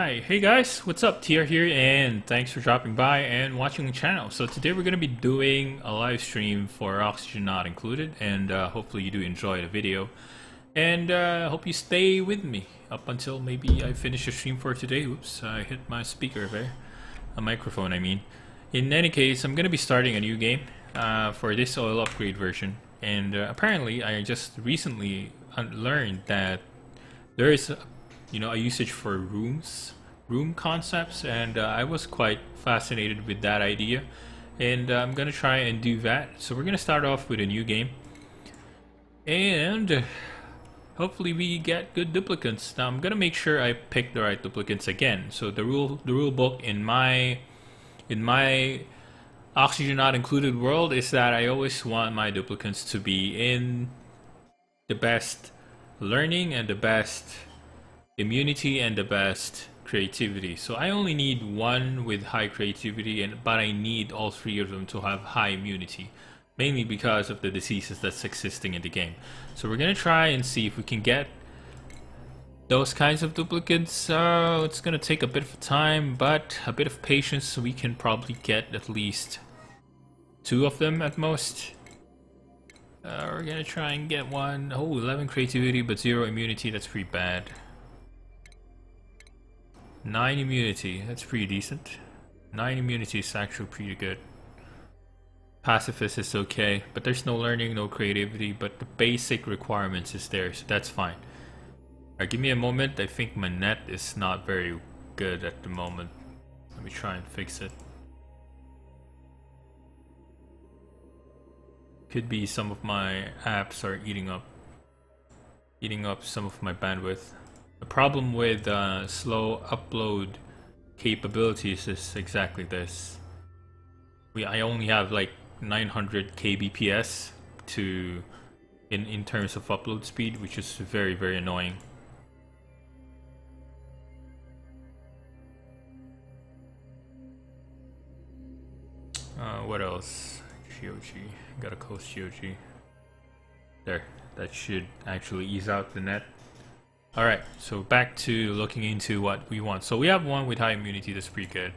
Hi, hey guys, what's up? Tier here, and thanks for dropping by and watching the channel. So today we're going to be doing a live stream for Oxygen Not Included, and hopefully you do enjoy the video. And hope you stay with me up until maybe I finish the stream for today. Oops, I hit my speaker there. A microphone, I mean. In any case, I'm going to be starting a new game for this oil upgrade version. And apparently, I just recently learned that there is a usage for room concepts, and I was quite fascinated with that idea, and I'm gonna try and do that. So we're gonna start off with a new game, and hopefully we get good duplicates. Now I'm gonna make sure I pick the right duplicates again. So the rule book in my Oxygen Not Included world is that I always want my duplicates to be in the best learning and the best immunity and the best creativity. So I only need one with high creativity, but I need all three of them to have high immunity, mainly because of the diseases that's existing in the game. So we're gonna try and see if we can get those kinds of duplicates. It's gonna take a bit of time, but a bit of patience, so we can probably get at least 2 of them at most. We're gonna try and get one. Oh, 11 creativity but 0 immunity, that's pretty bad. 9 immunity, that's pretty decent. 9 immunity is actually pretty good. Pacifist is okay, but there's no learning, no creativity, but the basic requirements is there, so that's fine. Alright, give me a moment. I think my net is not very good at the moment. Let me try and fix it. Could be some of my apps are eating up some of my bandwidth. The problem with slow upload capabilities is exactly this. I only have like 900 kbps in terms of upload speed, which is very annoying. What else? GOG. Gotta close GOG. There. That should actually ease out the net. Alright, so back to looking into what we want. So we have one with high immunity, that's pretty good.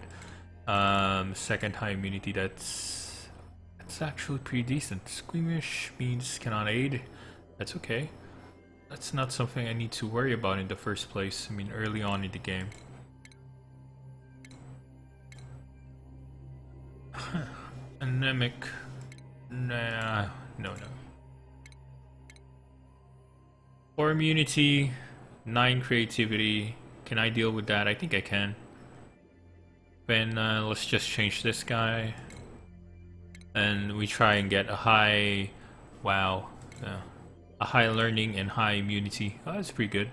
Second high immunity, that's actually pretty decent. Squeamish means cannot aid. That's okay. That's not something I need to worry about in the first place. I mean, early on in the game. Anemic. Nah, no. 4 immunity. 9 creativity. Can I deal with that? I think I can. Then let's just change this guy. And we try and get a high... Wow. A high learning and high immunity. Oh, that's pretty good.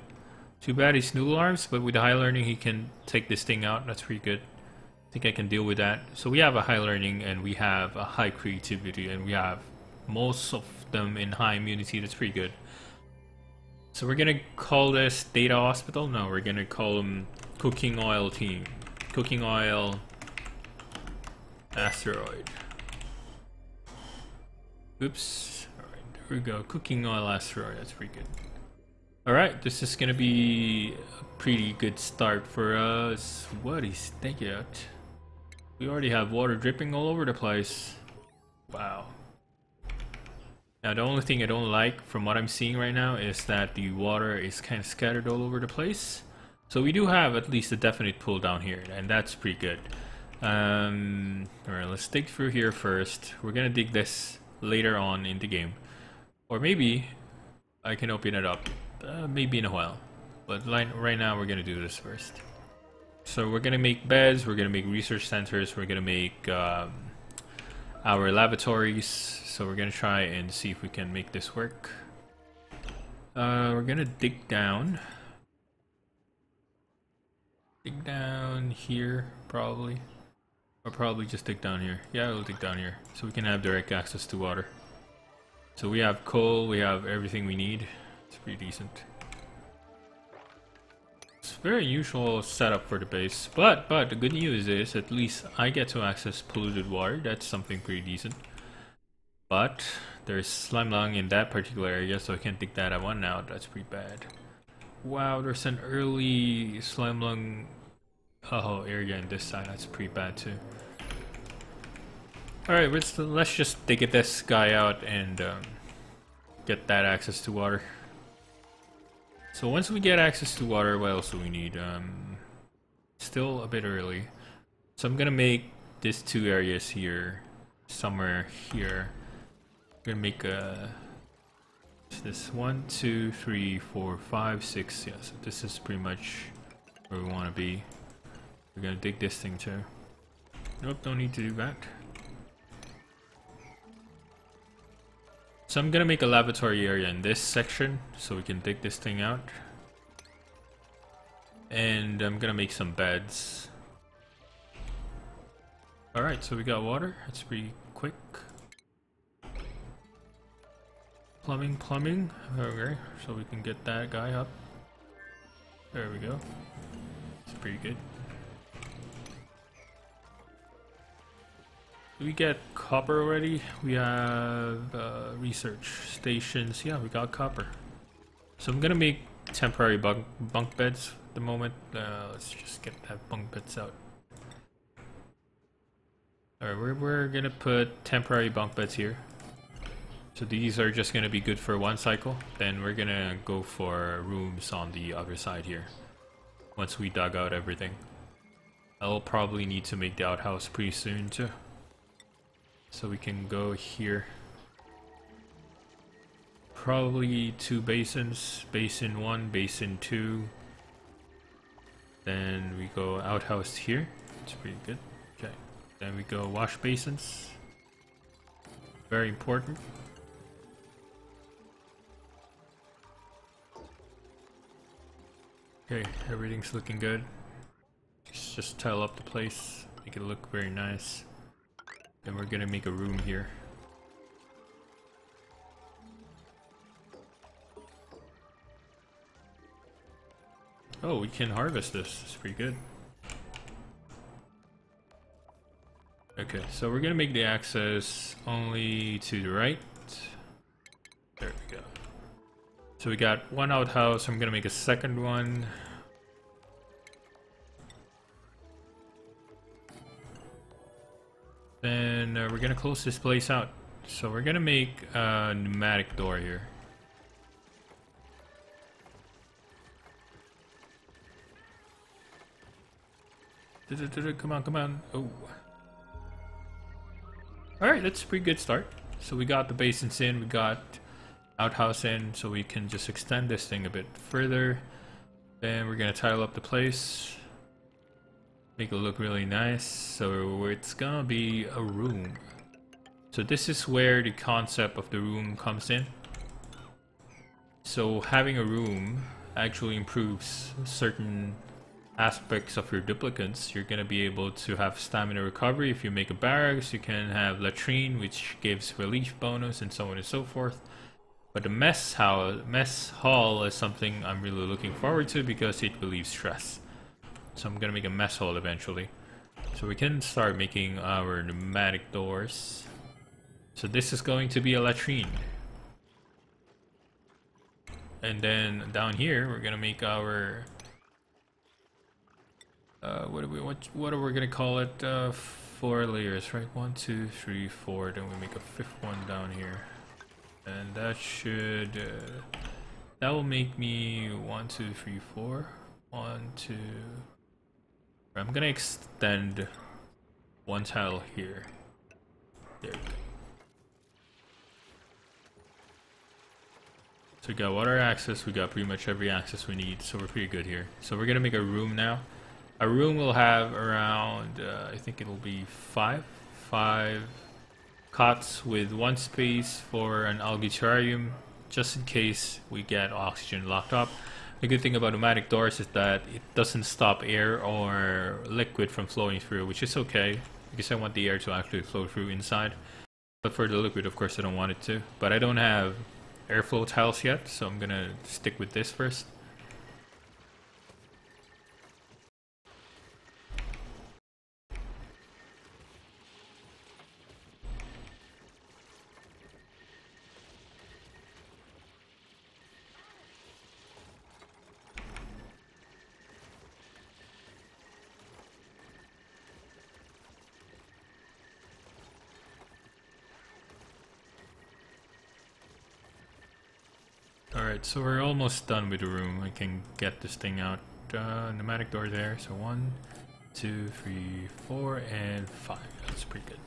Too bad he's noodle arms, but with the high learning he can take this thing out. That's pretty good. I think I can deal with that. So we have a high learning and we have a high creativity, and we have most of them in high immunity. That's pretty good. So we're gonna call this Data Hospital. No, we're gonna call them Cooking Oil Team. Cooking Oil Asteroid. Oops. Alright, there we go. Cooking Oil Asteroid. That's pretty good. Alright, this is gonna be a pretty good start for us. What is that? We already have water dripping all over the place. Wow. Now the only thing I don't like from what I'm seeing right now is that the water is kind of scattered all over the place. So we do have at least a definite pool down here, and that's pretty good. Alright, let's dig through here first. We're gonna dig this later on in the game. Or maybe I can open it up. Maybe in a while. But right now we're gonna do this first. So we're gonna make beds, we're gonna make research centers, we're gonna make our lavatories. So we're gonna try and see if we can make this work. We're gonna dig down. Dig down here, probably. Or probably just dig down here. Yeah, we'll dig down here. So we can have direct access to water. So we have coal, we have everything we need. It's pretty decent. It's a very unusual setup for the base. But the good news is at least I get to access polluted water. That's something pretty decent. But there's slime lung in that particular area, so I can't dig that one out. That's pretty bad. Wow, there's an early slime lung whole area in this side. That's pretty bad too. Alright, let's just dig this guy out and get that access to water. So once we get access to water, what else do we need? Still a bit early. So I'm gonna make these two areas here, somewhere here. I'm gonna make this 1, 2, 3, 4, 5, 6. Yeah, so this is pretty much where we want to be. We're gonna dig this thing too. Nope, don't need to do that. So I'm gonna make a lavatory area in this section so we can dig this thing out. And I'm gonna make some beds. Alright, so we got water. That's pretty quick. Plumbing. Okay, so we can get that guy up. There we go. It's pretty good. Do we get copper already? We have research stations. Yeah, we got copper. So I'm gonna make temporary bunk beds at the moment. Let's just get that bunk beds out. Alright, we're gonna put temporary bunk beds here. So these are just gonna be good for one cycle. Then we're gonna go for rooms on the other side here. Once we dug out everything. I'll probably need to make the outhouse pretty soon too. So we can go here. Probably 2 basins. Basin 1, basin 2. Then we go outhouse here. It's pretty good. Okay. Then we go wash basins. Very important. Okay, everything's looking good. Just tile up the place. Make it look very nice. Then we're gonna make a room here. Oh, we can harvest this. It's pretty good. Okay, so we're gonna make the access only to the right. There we go. So we got one outhouse. I'm gonna make a second one. Then we're gonna close this place out. So we're gonna make a pneumatic door here. Come on. Oh. Alright, that's a pretty good start. So we got the basins in, we got outhouse in, so we can just extend this thing a bit further. Then we're gonna tile up the place. Make it look really nice. So it's gonna be a room. So this is where the concept of the room comes in. So having a room actually improves certain aspects of your duplicants. You're gonna be able to have stamina recovery. If you make a barracks, you can have latrine, which gives relief bonus and so on and so forth. But the mess hall is something I'm really looking forward to because it relieves stress. So I'm gonna make a mess hall eventually. So we can start making our pneumatic doors. So this is going to be a latrine. And then down here we're gonna make our what are we gonna call it? 4 layers, right? 1, 2, 3, 4. Then we make a 5th one down here, and that should that will make me 1, 2, 3, 4. 1, 2. I'm gonna extend one tile here. There we go. So we got water access, we got pretty much every access we need, so we're pretty good here. So we're gonna make a room now. A room will have around, I think it'll be 5 cots with 1 space for an algae terrarium, just in case we get oxygen locked up. The good thing about pneumatic doors is that it doesn't stop air or liquid from flowing through, which is okay, because I want the air to actually flow through inside. But for the liquid, of course, I don't want it to. But I don't have airflow tiles yet, so I'm gonna stick with this first. Alright, so we're almost done with the room. I can get this thing out. Pneumatic door there. So 1, 2, 3, 4, and 5. That's pretty good.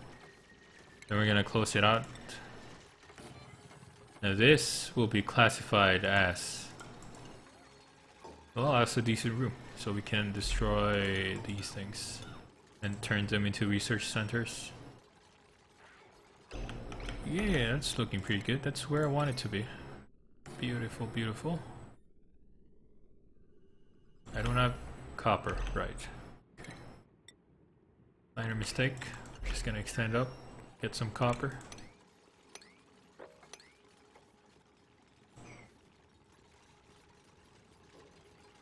Then we're gonna close it out. Now this will be classified as, well, as a decent room. So we can destroy these things and turn them into research centers. Yeah, that's looking pretty good. That's where I want it to be. Beautiful, beautiful. I don't have copper, right. Okay. Minor mistake. Just gonna extend up, get some copper.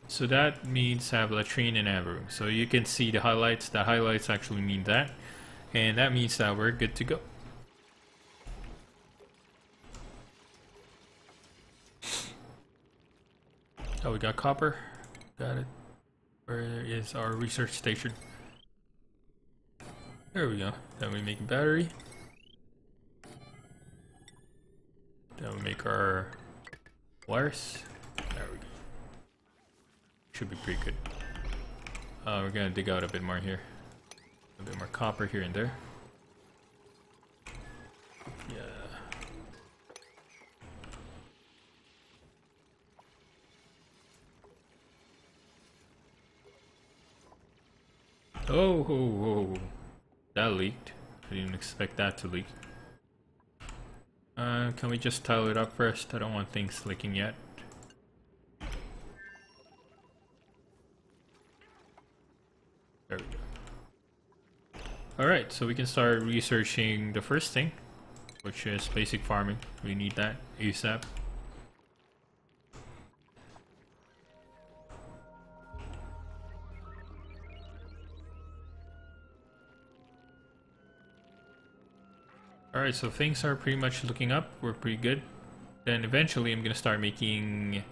So that means have latrine and have room. So you can see the highlights. The highlights actually mean that. And that means that we're good to go. Oh, we got copper. Got it. Where is our research station? There we go. Then we make a battery. Then we make our wires. There we go. Should be pretty good. We're gonna dig out a bit more here. A bit more copper here and there. Yeah. Oh, that leaked. I didn't expect that to leak. Can we just tile it up first? I don't want things leaking yet. There we go. Alright, so we can start researching the first thing, which is basic farming. We need that ASAP. Alright, so things are pretty much looking up. We're pretty good. Then eventually I'm gonna start making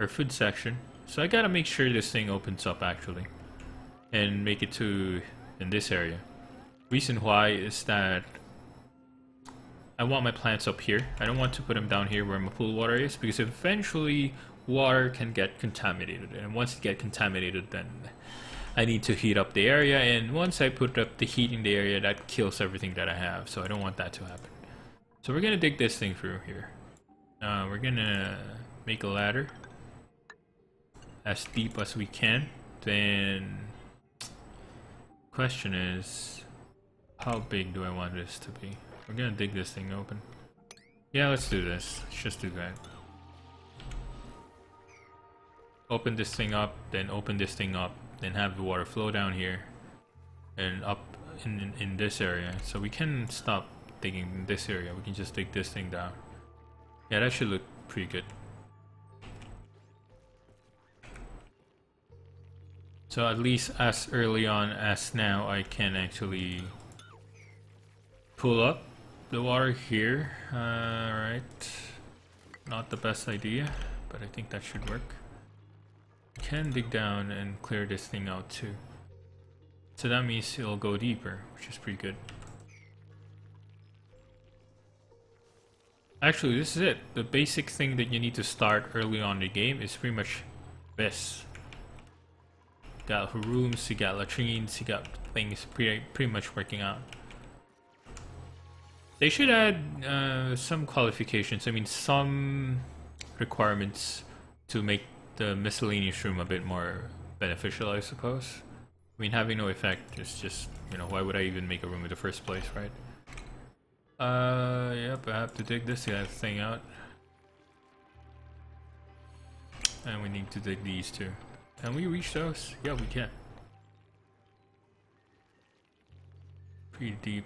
our food section. So I gotta make sure this thing opens up actually. And make it to in this area. Reason why is that I want my plants up here. I don't want to put them down here where my pool water is, because eventually water can get contaminated, and once it gets contaminated, then I need to heat up the area, and once I put up the heat in the area, that kills everything that I have, so I don't want that to happen. So we're gonna dig this thing through here. We're gonna make a ladder as deep as we can. Then question is, how big do I want this to be? We're gonna dig this thing open. Yeah, let's do this. Let's just do that. Open this thing up, then open this thing up, then have the water flow down here and up in this area. So we can stop digging in this area. We can just dig this thing down. Yeah, that should look pretty good. So at least as early on as now, I can actually pull up the water here. Alright. Not the best idea, but I think that should work. Can dig down and clear this thing out too. So that means it'll go deeper, which is pretty good. Actually, this is it. The basic thing that you need to start early on in the game is pretty much this. You got rooms, you got latrines, you got things pretty much working out. They should add some qualifications, I mean some requirements to make the miscellaneous room a bit more beneficial, I suppose. I mean, having no effect is just, you know, why would I even make a room in the first place, right? Yep, I have to dig this thing out. And we need to dig these too. Can we reach those? Yeah, we can. Pretty deep.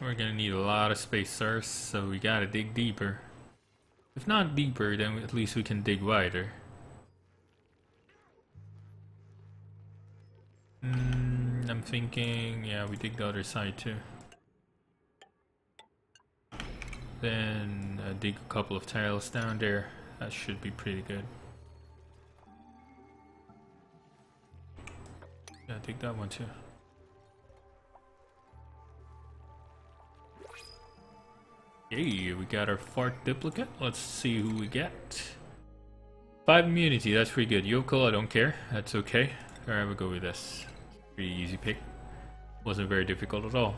We're gonna need a lot of space first, so we gotta dig deeper. If not deeper, then at least we can dig wider. I'm thinking, yeah, we dig the other side too. Then dig a couple of tiles down there. That should be pretty good. Yeah, take that one too. Hey, we got our fourth duplicate. Let's see who we get. 5 immunity, that's pretty good. Yoko, I don't care. That's okay. Alright, we'll go with this. Pretty easy pick. Wasn't very difficult at all.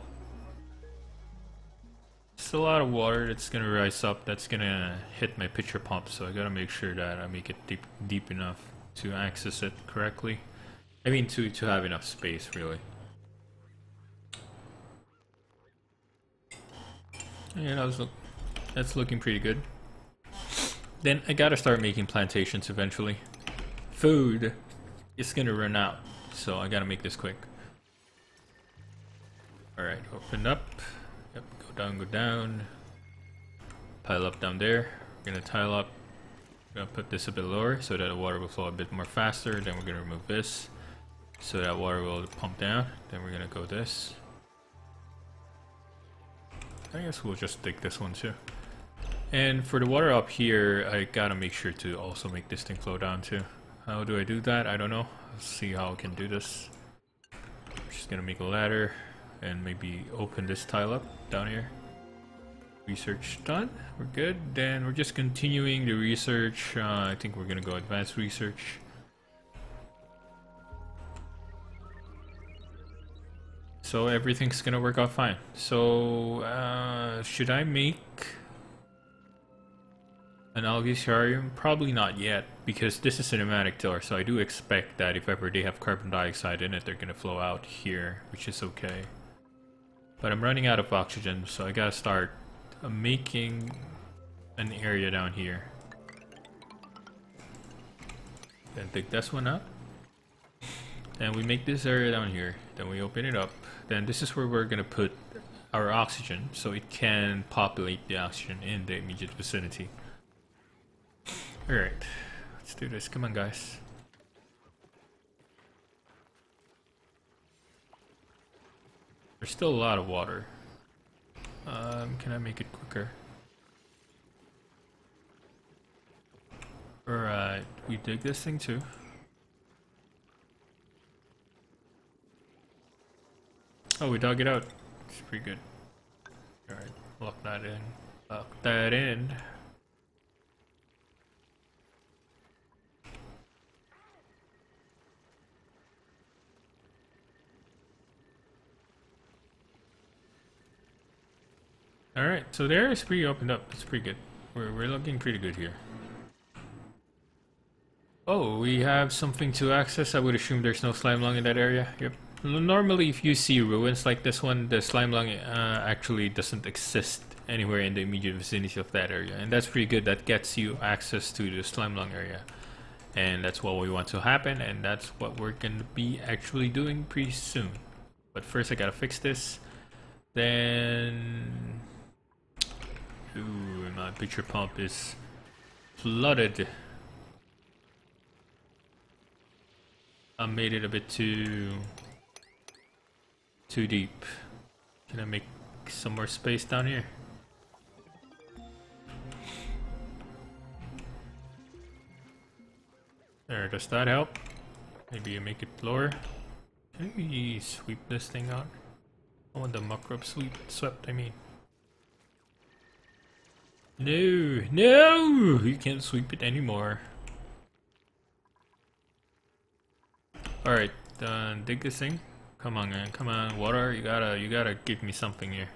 It's a lot of water that's gonna rise up. That's gonna hit my pitcher pump, so I gotta make sure that I make it deep enough to access it correctly. I mean, to have enough space, really. Yeah, that's looking pretty good. Then I gotta start making plantations eventually. Food is gonna run out, so I gotta make this quick. Alright, open up. Yep, go down. Pile up down there. We're gonna tile up. We're gonna put this a bit lower so that the water will flow a bit more faster. Then we're gonna remove this so that water will pump down. Then we're gonna go this. I guess we'll just take this one too. And for the water up here, I gotta make sure to also make this thing flow down too. How do I do that? I don't know. Let's see how I can do this. Just gonna make a ladder and maybe open this tile up down here. Research done. We're good. Then we're just continuing the research. I think we're gonna go advanced research. So everything's gonna work out fine. So should I make an algae-sarium? Probably not yet, because this is cinematic tiller, so I do expect that if ever they have carbon dioxide in it, they're gonna flow out here, which is okay. But I'm running out of oxygen, so I gotta start making an area down here. Then take this one out. Then we make this area down here. Then we open it up. Then this is where we're gonna put our oxygen, so it can populate the oxygen in the immediate vicinity. Alright, let's do this. Come on, guys. There's still a lot of water. Can I make it quicker? Alright, we dig this thing too. Oh, we dug it out. It's pretty good. Alright, lock that in. Lock that in. Alright, so there is pretty opened up. It's pretty good. We're looking pretty good here. Oh, we have something to access. I would assume there's no slime lung in that area. Yep. Normally, if you see ruins like this one, the slime lung actually doesn't exist anywhere in the immediate vicinity of that area. And that's pretty good. That gets you access to the slime lung area. And that's what we want to happen, and that's what we're going to be actually doing pretty soon. But first I gotta fix this. Then... Ooh, my pitcher pump is flooded. I made it a bit too deep. Can I make some more space down here? There, does that help? Maybe you make it lower. Can we sweep this thing out? I want the muck-up swept, I mean. No, no! You can't sweep it anymore. Alright, dig this thing. Come on, man. Come on, water. You gotta give me something here.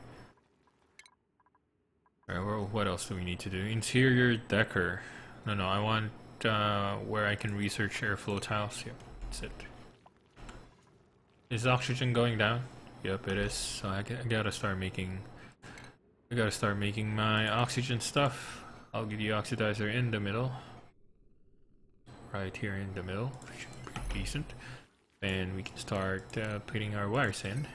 Alright, well, what else do we need to do? Interior decker. No, I want where I can research airflow tiles. Yep, that's it. Is oxygen going down? Yep, it is. So I gotta start making. I gotta start making my oxygen stuff. I'll get the oxidizer in the middle. Right here in the middle. Should be pretty decent. And we can start putting our wires in.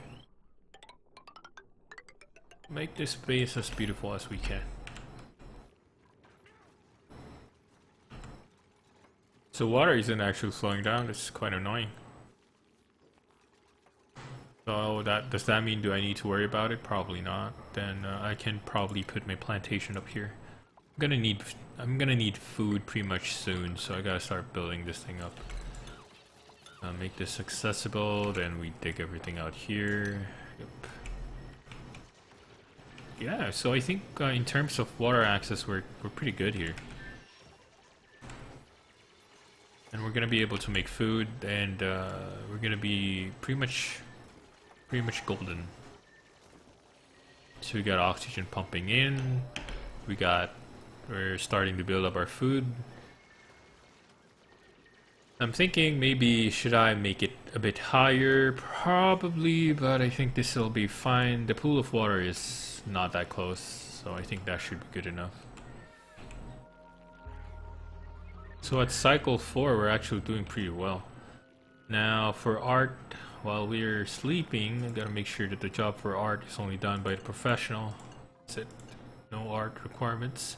Make this base as beautiful as we can. So water isn't actually flowing down. This is quite annoying. So does that mean do I need to worry about it? Probably not. Then I can probably put my plantation up here. I'm gonna need food pretty much soon, so I gotta start building this thing up. Make this accessible, then we dig everything out here. Yep. Yeah, so I think in terms of water access, we're pretty good here. And we're gonna be able to make food, and we're gonna be pretty much golden. So we got oxygen pumping in. We're starting to build up our food. I'm thinking maybe should I make it a bit higher? Probably, but I think this will be fine. The pool of water is not that close, so I think that should be good enough. So at cycle 4, we're actually doing pretty well. Now for art, while we're sleeping, I gotta make sure that the job for art is only done by the professional. That's it. No art requirements.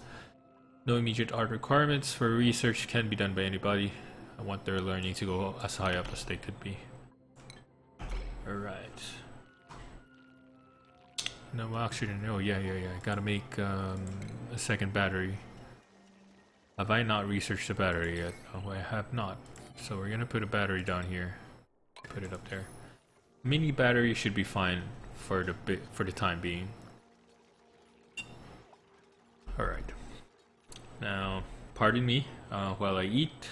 No immediate art requirements. For research can be done by anybody. I want their learning to go as high up as they could be. Alright. No oxygen. Oh yeah. I gotta make a second battery. Have I not researched the battery yet? Oh, I have not. So we're gonna put a battery down here. Put it up there. Mini battery should be fine for the time being. Alright. Now, pardon me while I eat.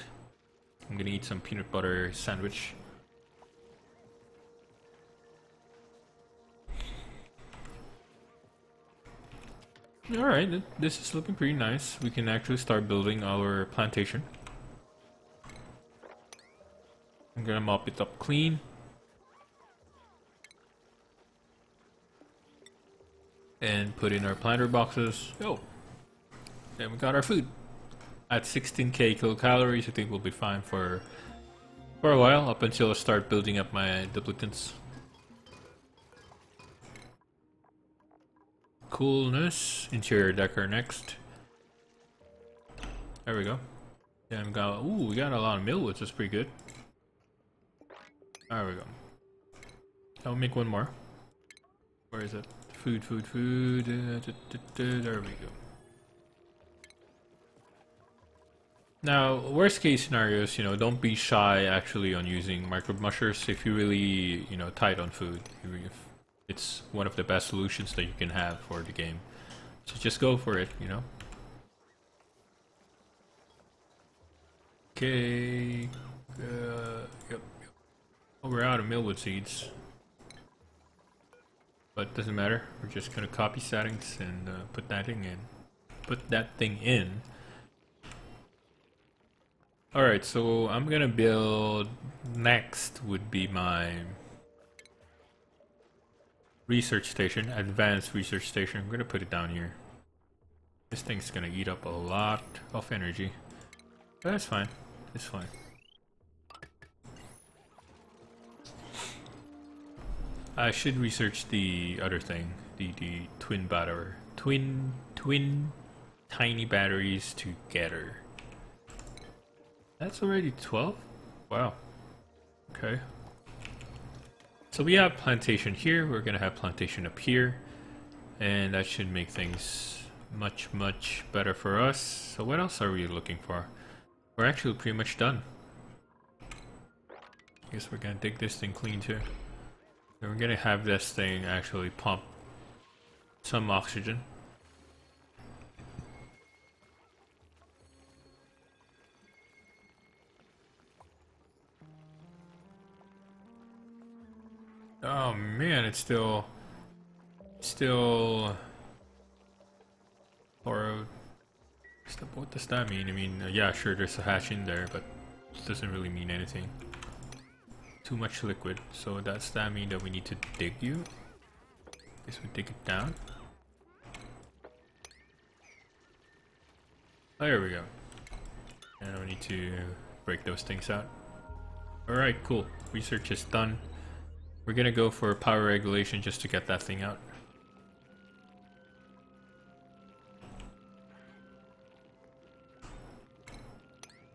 I'm gonna eat some peanut butter sandwich. Alright, this is looking pretty nice. We can actually start building our plantation. I'm gonna mop it up clean. And put in our planter boxes. Oh! Then we got our food. At 16k kilocalories, I think we'll be fine for a while, up until I start building up my duplicants. Coolness, interior decor next. There we go. Yeah, we got a lot of millwoods, that's pretty good. There we go. I'll make one more. Where is it? Food. There we go. Now, worst case scenarios, don't be shy actually on using micro mushers if you're really, tight on food. It's one of the best solutions that you can have for the game. So just go for it, Okay. Yep. Oh, we're out of millwood seeds. But it doesn't matter. We're just gonna copy settings and put that thing in. Alright, so I'm gonna build, next would be my research station, advanced research station. I'm gonna put it down here. This thing's gonna eat up a lot of energy. But that's fine, it's fine. I should research the other thing, the twin battery. Twin tiny batteries together. That's already 12? Wow. Okay. So we have plantation here, we're gonna have plantation up here. And that should make things much better for us. So what else are we looking for? We're actually pretty much done. I guess we're gonna dig this thing clean too. And we're gonna have this thing actually pump some oxygen. Oh man, it's still borrowed. What does that mean? I mean, yeah, sure, there's a hatch in there, but it doesn't really mean anything. Too much liquid. So does that mean that we need to dig you? Guess we dig it down. Oh, there we go. And we need to break those things out. Alright, cool. Research is done. We're gonna go for power regulation just to get that thing out.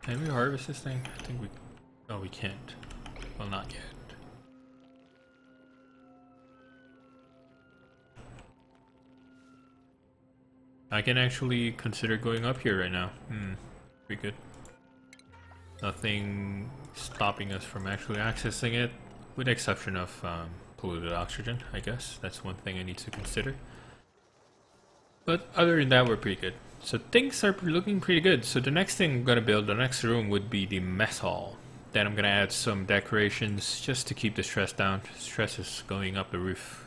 Can we harvest this thing? I think we... No, we can't. Well, not yet. I can actually consider going up here right now. Pretty good. Nothing stopping us from actually accessing it, with the exception of polluted oxygen, I guess. That's one thing I need to consider. But other than that, we're pretty good. So things are looking pretty good. So the next thing I'm gonna build, the next room would be the mess hall. Then I'm gonna add some decorations just to keep the stress down. Stress is going up the roof.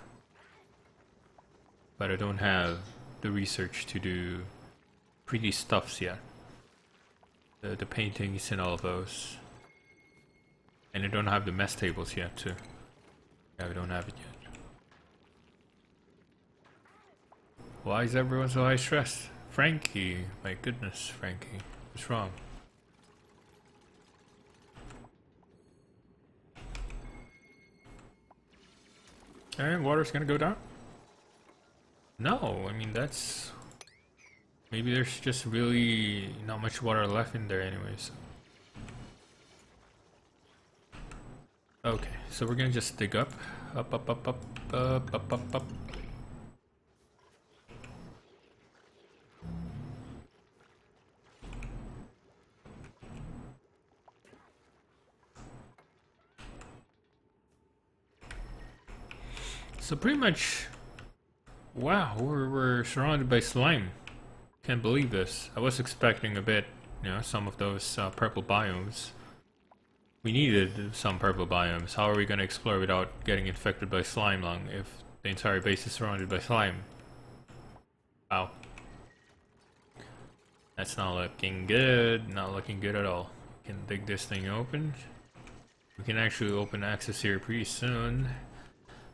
But I don't have the research to do pretty stuffs yet. The paintings and all of those. And I don't have the mess tables yet too. Yeah, we don't have it yet. Why is everyone so high stressed? Frankie, my goodness, Frankie. What's wrong? And water's gonna go down? No, I mean that's... Maybe there's just really not much water left in there anyways. Okay, so we're gonna just dig up. Up, up, up, up, up, up, up, up. So pretty much... Wow, we're surrounded by slime. Can't believe this. I was expecting a bit, you know, some of those purple biomes. We needed some purple biomes. How are we gonna explore without getting infected by slime lung if the entire base is surrounded by slime? Wow. That's not looking good. Not looking good at all. We can dig this thing open. We can actually open access here pretty soon.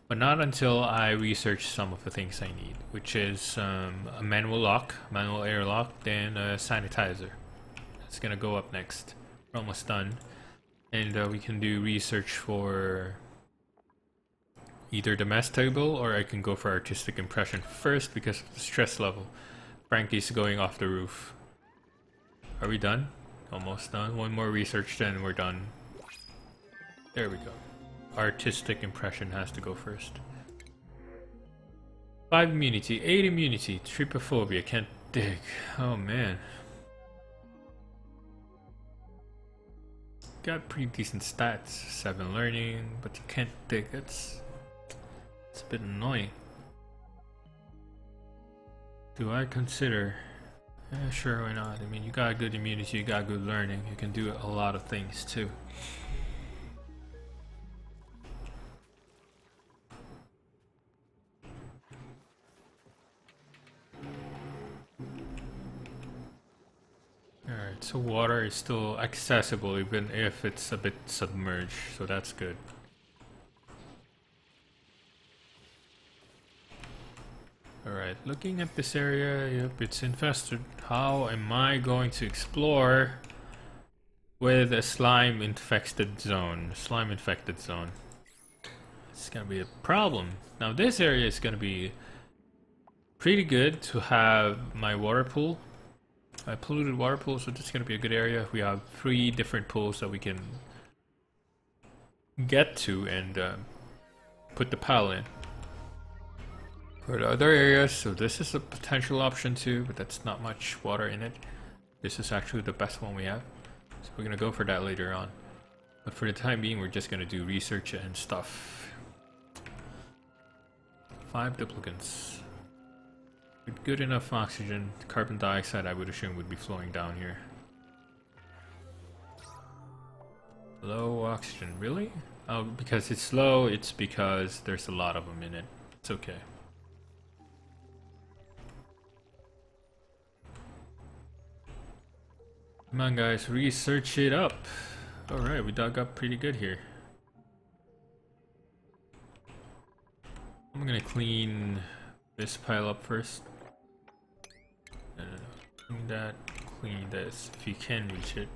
But not until I research some of the things I need, which is a manual lock, manual air lock, then a sanitizer. That's gonna go up next. We're almost done. And we can do research for either the mess table, or I can go for artistic impression first because of the stress level. Frankie's going off the roof. Are we done? Almost done. One more research, then we're done. There we go. Artistic impression has to go first. 5 immunity, 8 immunity, trypophobia, can't dig. Oh man. Got pretty decent stats, 7 learning, but you can't dig. It's a bit annoying. Do I consider? Yeah, sure, why not? I mean, you got good immunity, you got good learning, you can do a lot of things too. Alright, so water is still accessible even if it's a bit submerged, so that's good. Alright, looking at this area, yep, it's infested. How am I going to explore with a slime infected zone? Slime infected zone. It's gonna be a problem. Now this area is gonna be pretty good to have my water pool. A polluted water pool, so this is gonna be a good area. We have 3 different pools that we can get to and put the pal in. For the other areas, so this is a potential option too, but that's not much water in it. This is actually the best one we have, so we're gonna go for that later on. But for the time being, we're just gonna do research and stuff. 5 duplicants. With good enough oxygen, carbon dioxide I would assume would be flowing down here. Low oxygen, really? Oh, because it's low, it's because there's a lot of them in it. It's okay. Come on guys, research it up. Alright, we dug up pretty good here. I'm gonna clean this pile up first. No. Clean that, clean this, if you can reach it.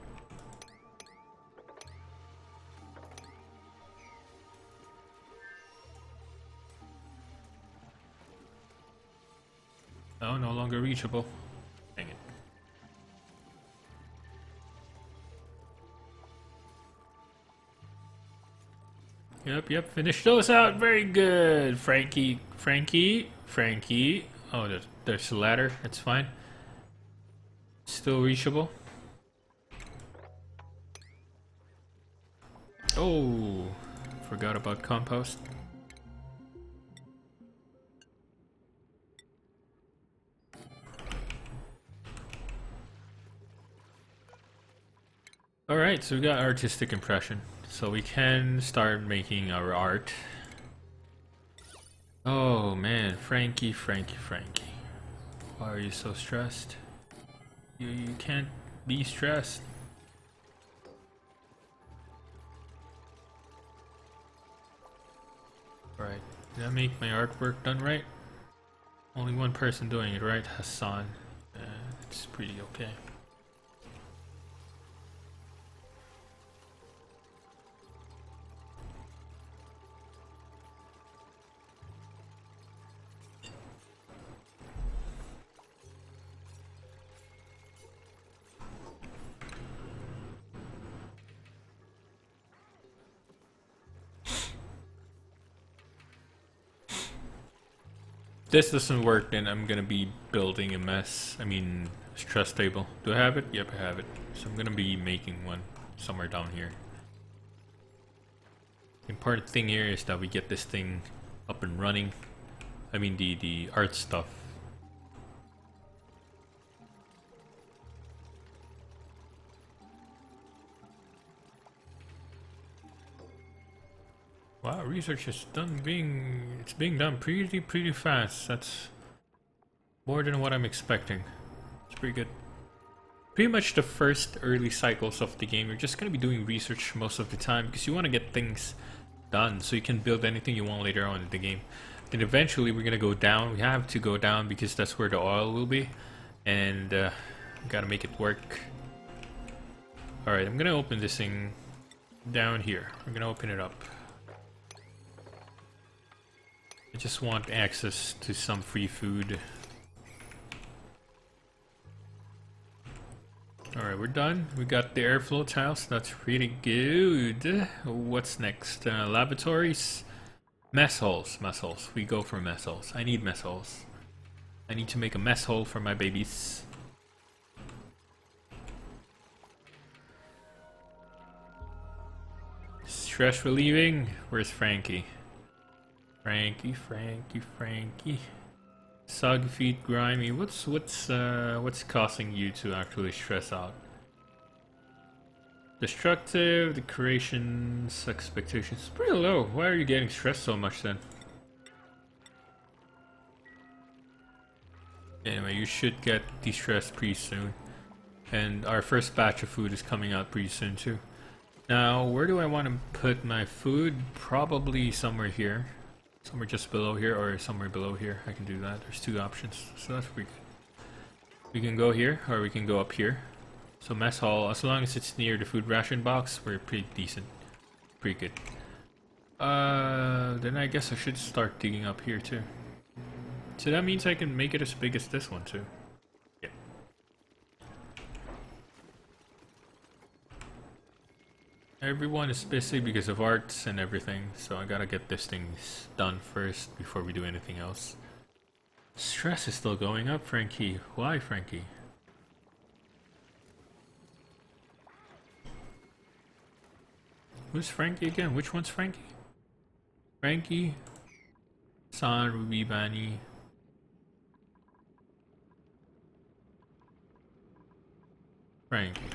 Oh, no longer reachable. Dang it. Yep, finish those out. Very good, Frankie. Oh, there's a ladder. That's fine. Still reachable. Oh, forgot about compost. Alright, so we got artistic impression. So we can start making our art. Oh man, Frankie. Why are you so stressed? You can't be stressed. Alright, did I make my artwork done right? Only one person doing it, right? Hassan. It's pretty okay. This doesn't work, then I'm gonna be building a mess. I mean, stress table. Do I have it? Yep, I have it. So I'm gonna be making one somewhere down here. The important thing here is that we get this thing up and running. I mean the art stuff. Wow, research is being done pretty fast. That's more than what I'm expecting. It's pretty good. Pretty much the first early cycles of the game, you're just gonna be doing research most of the time because you want to get things done so you can build anything you want later on in the game. Then eventually we're gonna go down. We have to go down because that's where the oil will be, and we gotta make it work. All right, I'm gonna open this thing down here. We're gonna open it up. I just want access to some free food. Alright, we're done. We got the airflow tiles. That's really good. What's next? Lavatories? Mess holes. Mess holes. We go for mess holes. I need mess holes. I need to make a mess hole for my babies. Stress relieving? Where's Frankie? Frankie. Soggy feet, grimy. What's causing you to actually stress out? Destructive, decorations, expectations. Pretty low. Why are you getting stressed so much then? Anyway, you should get de-stressed pretty soon. And our first batch of food is coming out pretty soon too. Now, where do I want to put my food? Probably somewhere here. Somewhere just below here or somewhere below here. I can do that. There's two options. So that's pretty good. We can go here or we can go up here. So mess hall, as long as it's near the food ration box, we're pretty decent. Pretty good. Then I guess I should start digging up here too. So that means I can make it as big as this one too. Yeah. Everyone is busy because of arts and everything, so I gotta get this thing done first before we do anything else. Stress is still going up, Frankie. Why, Frankie? Who's Frankie again? Which one's Frankie? Frankie, San, Ruby, Bunny.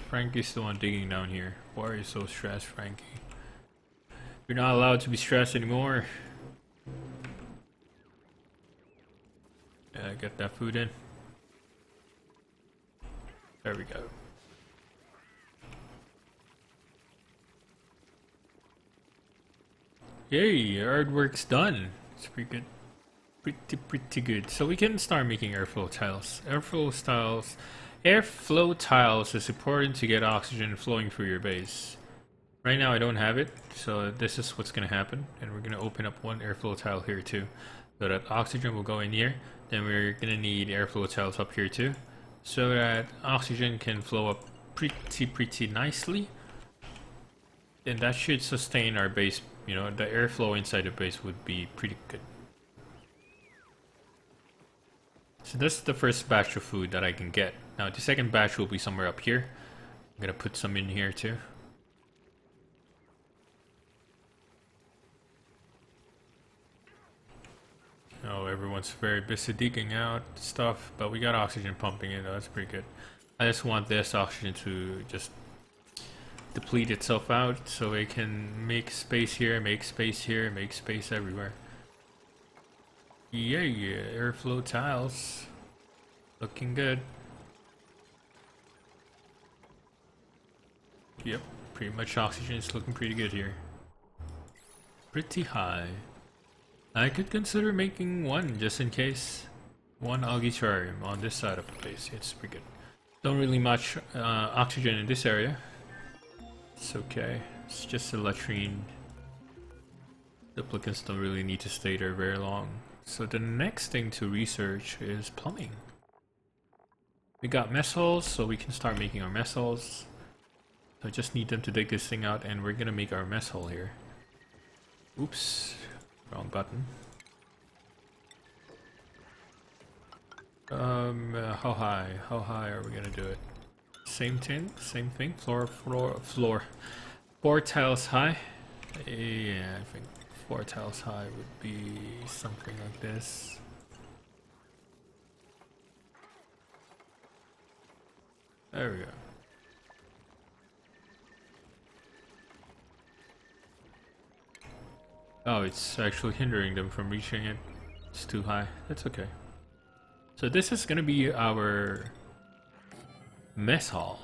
Frankie's the one digging down here. Why are you so stressed, Frankie? You're not allowed to be stressed anymore. Yeah, get that food in. There we go. Yay, our artwork's done. It's pretty good. Pretty good. So we can start making airflow tiles. Airflow tiles is important to get oxygen flowing through your base. Right now I don't have it, so this is what's gonna happen. And we're gonna open up one airflow tile here too. So that oxygen will go in here. Then we're gonna need airflow tiles up here too. So that oxygen can flow up pretty nicely. And that should sustain our base. You know, the airflow inside the base would be pretty good. So this is the first batch of food that I can get. Now the second batch will be somewhere up here. I'm gonna put some in here too. Oh, everyone's very busy digging out stuff, but we got oxygen pumping in. That's pretty good. I just want this oxygen to just deplete itself out so it can make space here, make space here, make space everywhere. Yeah, airflow tiles. Looking good. Yep, pretty much oxygen is looking pretty good here. Pretty high. I could consider making one just in case. One algae terrarium on this side of the place. It's pretty good. Don't really much oxygen in this area. It's okay. It's just a latrine. Duplicants don't really need to stay there very long. So the next thing to research is plumbing. We got mess holes, so we can start making our mess holes. So I just need them to dig this thing out, and we're gonna make our mess hole here. Oops, wrong button. How high are we gonna do it? Same thing, floor. 4 tiles high. Yeah, I think 4 tiles high would be something like this. There we go. Oh, it's actually hindering them from reaching it. It's too high. That's okay. So this is gonna be our mess hall.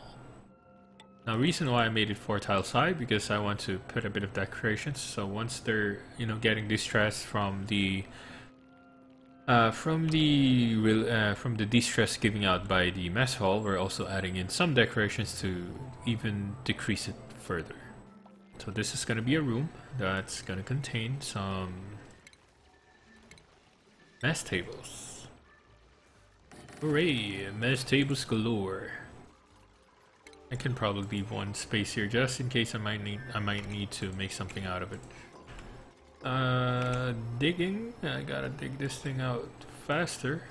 Now, reason why I made it 4 tiles high because I want to put a bit of decorations. So once they're, you know, getting distress from the de-stress giving out by the mess hall, we're also adding in some decorations to even decrease it further. So this is going to be a room that's going to contain some mess tables. Hooray! Mess tables galore. I can probably leave one space here just in case I might need to make something out of it. Digging. I gotta dig this thing out faster.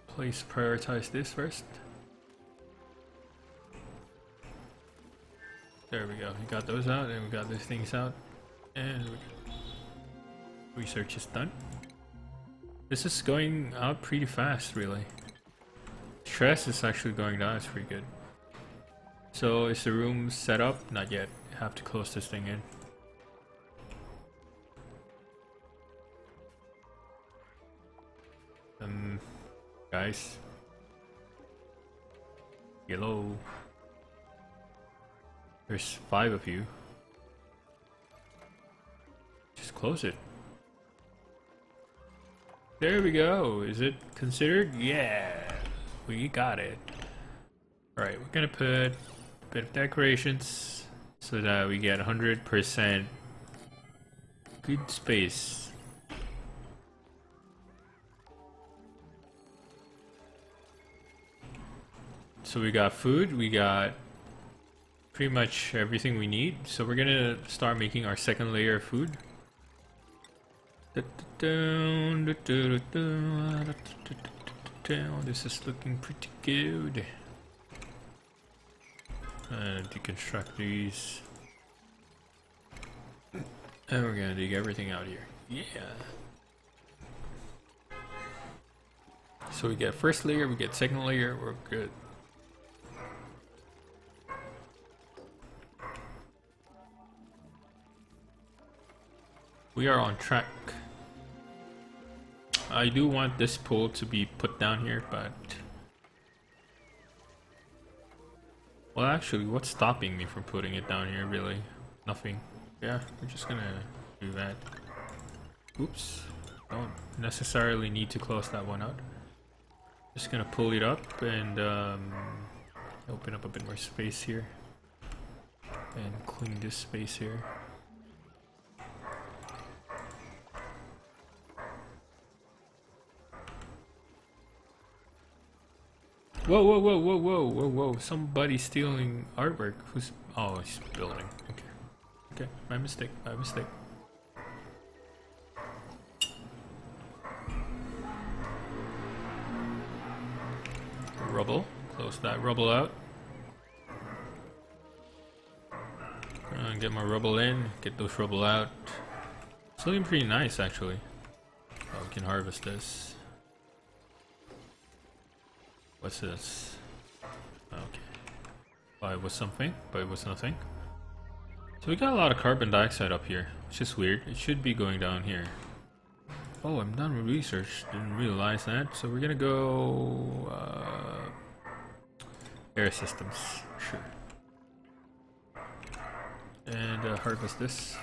Please prioritize this first. There we go. We got those out, and we got these things out, and research is done. This is going out pretty fast, really. Stress is actually going down. It's pretty good. So is the room set up? Not yet. Have to close this thing in. Guys. Hello. There's 5 of you. Just close it. There we go. Is it considered? Yeah. We got it. Alright, we're gonna put a bit of decorations so that we get 100% good space. So we got food, we got pretty much everything we need. So we're gonna start making our second layer of food. This is looking pretty good. Deconstruct these. And we're gonna dig everything out here. Yeah. So we get first layer, we get second layer, we're good. We are on track. I do want this pool to be put down here, but... Well, actually, what's stopping me from putting it down here, really? Nothing. Yeah, we're just gonna do that. Oops. Don't necessarily need to close that one out. Just gonna pull it up and open up a bit more space here. And clean this space here. Whoa, whoa, whoa, whoa, whoa, whoa, whoa. Somebody's stealing artwork. Who's... Oh, he's building. Okay. Okay, my mistake, my mistake. Rubble. Close that rubble out. Get my rubble in. Get those rubble out. It's looking pretty nice, actually. Oh, can harvest this. What's this? Okay. Buy was something, but it was nothing. So we got a lot of carbon dioxide up here, which is weird. It should be going down here. Oh, I'm done with research. Didn't realize that. So we're gonna go air systems. Sure. And harvest this.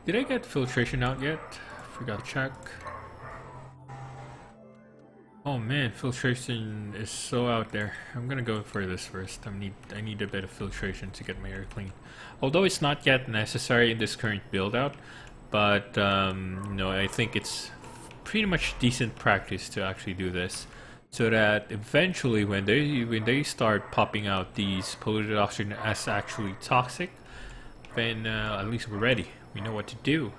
Did I get filtration out yet? Forgot to check. Oh man, filtration is so out there. I'm gonna go for this first. I need a bit of filtration to get my air clean. Although it's not yet necessary in this current build out, but no, I think it's pretty much decent practice to actually do this, so that eventually when they start popping out these polluted oxygen as actually toxic, then at least we're ready. We know what to do.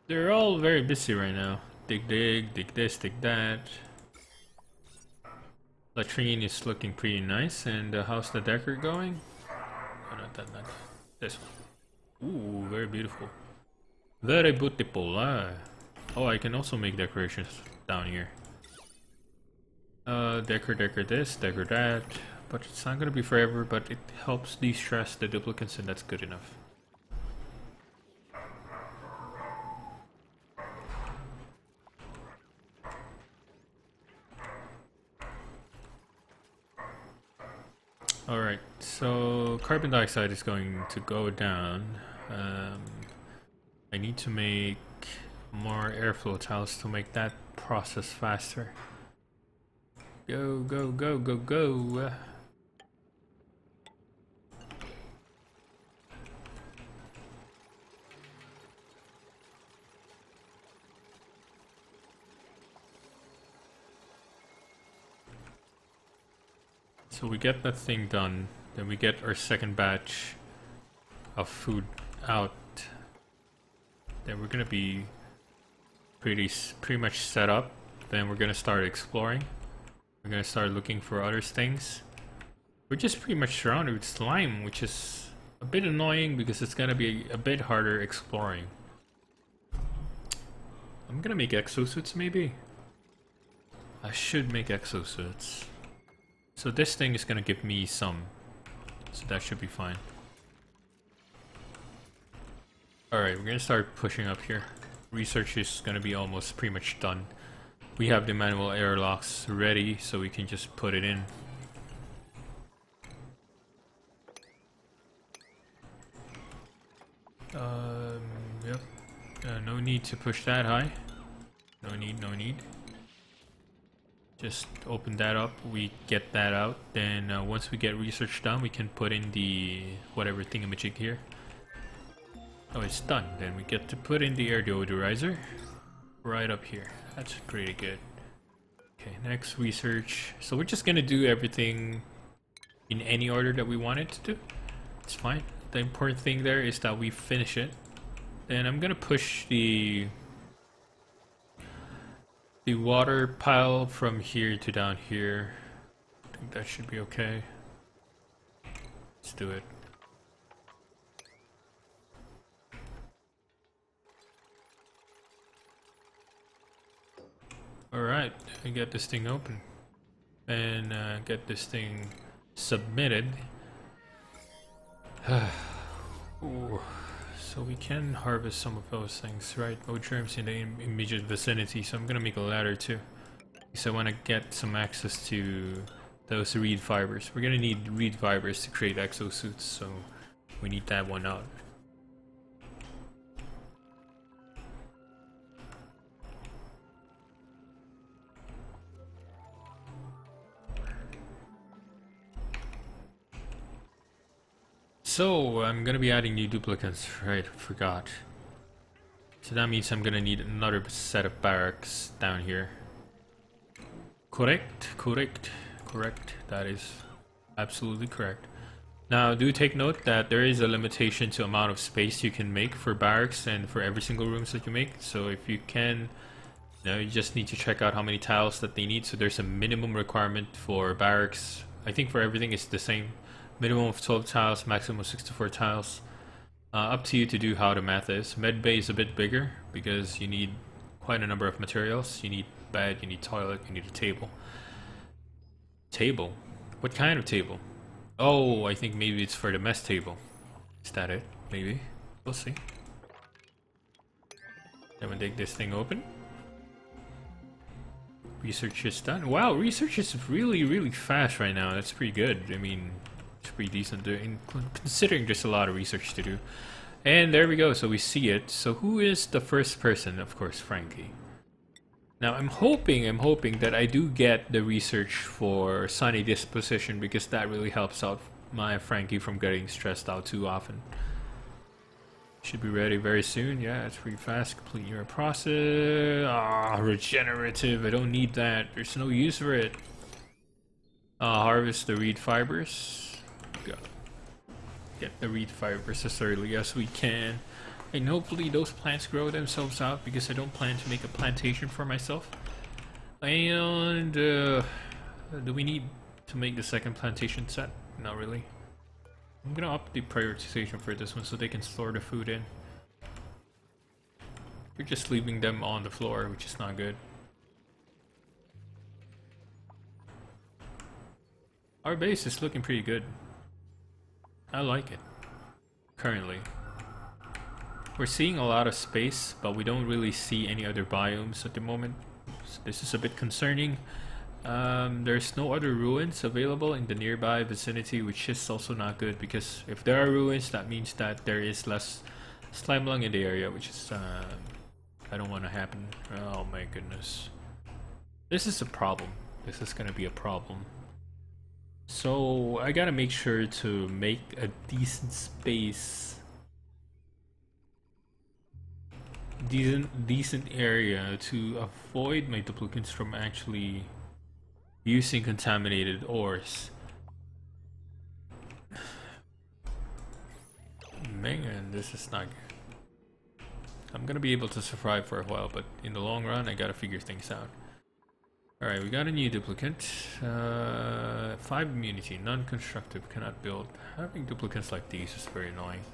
They're all very busy right now. Dig this, dig that. Latrine is looking pretty nice, and how's the decor going? Oh, not that, not this one. Ooh, very beautiful. Very beautiful. Oh, I can also make decorations down here. Decor this, decor that. But it's not gonna be forever, but it helps de-stress the duplicates, and that's good enough. Alright, so carbon dioxide is going to go down. I need to make more airflow tiles to make that process faster. Go, go, go, go, go! So we get that thing done, then we get our second batch of food out. Then we're gonna be pretty much set up. Then we're gonna start exploring. We're gonna start looking for other things. We're just pretty much surrounded with slime, which is a bit annoying because it's gonna be a bit harder exploring. I'm gonna make exosuits maybe. I should make exosuits. So this thing is gonna give me some, so that should be fine. Alright, we're gonna start pushing up here. Research is gonna be almost pretty much done. We have the manual airlocks ready, so we can just put it in. Yep. No need to push that high. No need, no need. Just open that up, we get that out, then once we get research done, we can put in the whatever thingamajig here. Oh, it's done. Then we get to put in the air deodorizer right up here. That's pretty good. Okay, next research. So we're just gonna do everything in any order that we want it to do. It's fine. The important thing there is that we finish it. Then I'm gonna push the water pile from here to down here. I think that should be okay. Let's do it. Alright, I get this thing open. And get this thing submitted. Ooh. So we can harvest some of those things, right? No germs in the immediate vicinity, so I'm gonna make a ladder too. Because I want to get some access to those reed fibers. We're gonna need reed fibers to create exosuits, so we need that one out. So, I'm gonna be adding new duplicates, right, forgot. So that means I'm gonna need another set of barracks down here. Correct, correct, correct, that is absolutely correct. Now, do take note that there is a limitation to amount of space you can make for barracks and for every single rooms that you make. So if you can Now you just need to check out how many tiles that they need. So there's a minimum requirement for barracks. I think for everything it's the same. Minimum of 12 tiles, maximum of 64 tiles. Up to you to do how the math is. Med bay is a bit bigger because you need quite a number of materials. You need bed, you need toilet, you need a table. Table? What kind of table? Oh, I think maybe it's for the mess table. Is that it? Maybe. We'll see. Then we dig this thing open. Research is done. Wow, research is really fast right now. That's pretty good. I mean, it's pretty decent considering there's a lot of research to do. And there we go, so we see it. So who is the first person? Of course, Frankie. Now I'm hoping that I do get the research for sunny disposition because that really helps out my Frankie from getting stressed out too often. Should be ready very soon. Yeah, it's pretty fast. Complete your process. Ah, regenerative. I don't need that. There's no use for it. Harvest the reed fibers. Go. Get the reed fibers as early as we can. And hopefully those plants grow themselves out because I don't plan to make a plantation for myself. And do we need to make the second plantation set? Not really. I'm gonna up the prioritization for this one so they can store the food in. We're just leaving them on the floor, which is not good. Our base is looking pretty good. I like it. Currently. We're seeing a lot of space, but we don't really see any other biomes at the moment. So this is a bit concerning. There's no other ruins available in the nearby vicinity, which is also not good because if there are ruins, that means that there is less slime lung in the area, which is I don't want to happen. Oh my goodness, this is a problem. This is gonna be a problem. So I gotta make sure to make a decent space, decent area to avoid my duplicates from actually using contaminated ores. Man, this is not good. I'm gonna be able to survive for a while, but in the long run, I gotta figure things out. Alright, we got a new duplicate. 5 immunity, non-constructive, cannot build. Having duplicates like these is very annoying.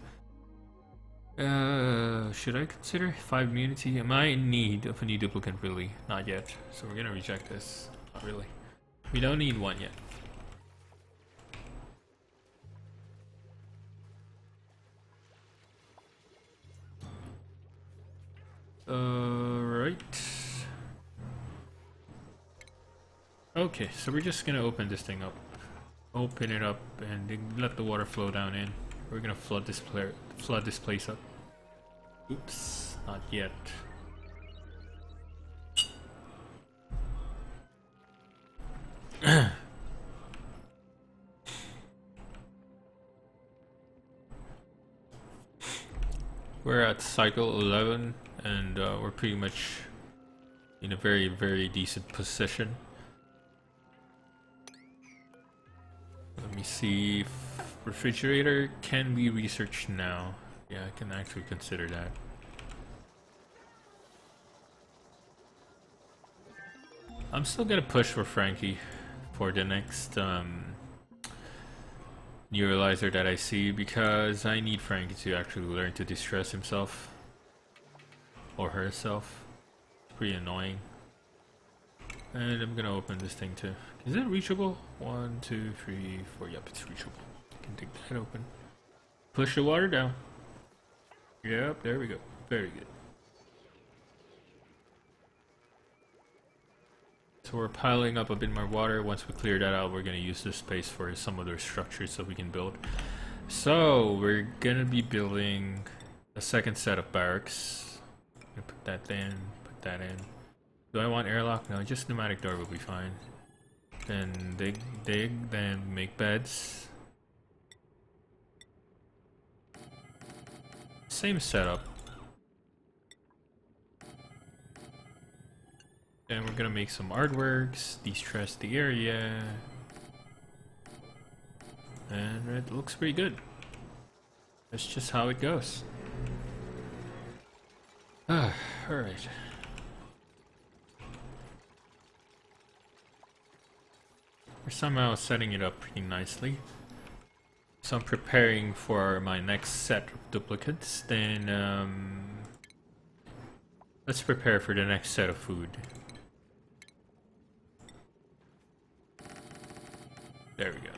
Should I consider 5 immunity? Am I in need of a new duplicate? Really? Not yet. So we're gonna reject this. Not really. We don't need one yet. Right. Okay, so we're just gonna open this thing up. Open it up and let the water flow down in. We're gonna flood this place up. Oops, not yet. We're at cycle 11 and we're pretty much in a very decent position. Let me see if refrigerator can be researched now. Yeah, I can actually consider that. I'm still gonna push for Frankie for the next neuralizer that I see because I need Frankie to actually learn to distress himself or herself. It's pretty annoying. And I'm gonna open this thing too. Is it reachable? 1, 2, 3, 4. Yep, it's reachable. I can take that open. Push the water down. Yep, there we go. Very good. So we're piling up a bit more water. Once we clear that out, we're gonna use this space for some other structures so we can build. So we're gonna be building a second set of barracks. I'm gonna put that in, put that in. Do I want airlock? No, just pneumatic door will be fine. Then dig, then make beds. Same setup. Then we're gonna make some artworks, de-stress the area. And it looks pretty good. That's just how it goes. Alright. We're somehow setting it up pretty nicely. So I'm preparing for my next set of duplicates. Then let's prepare for the next set of food. There we go.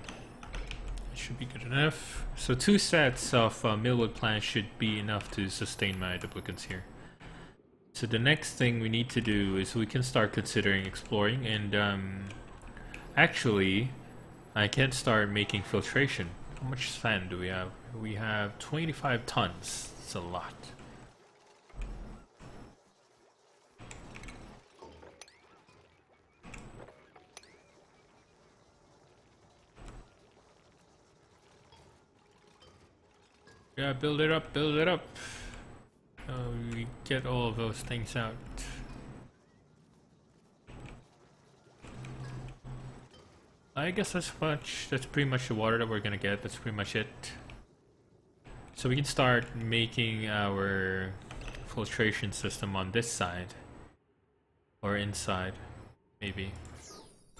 That should be good enough. So 2 sets of millwood plants should be enough to sustain my duplicates here. So the next thing we need to do is we can start considering exploring, and actually I can start making filtration. How much sand do we have? We have 25 tons. It's a lot. Yeah, build it up, build it up. We get all of those things out. I guess that's pretty much the water that we're gonna get. That's pretty much it. So we can start making our filtration system on this side. Or inside, maybe.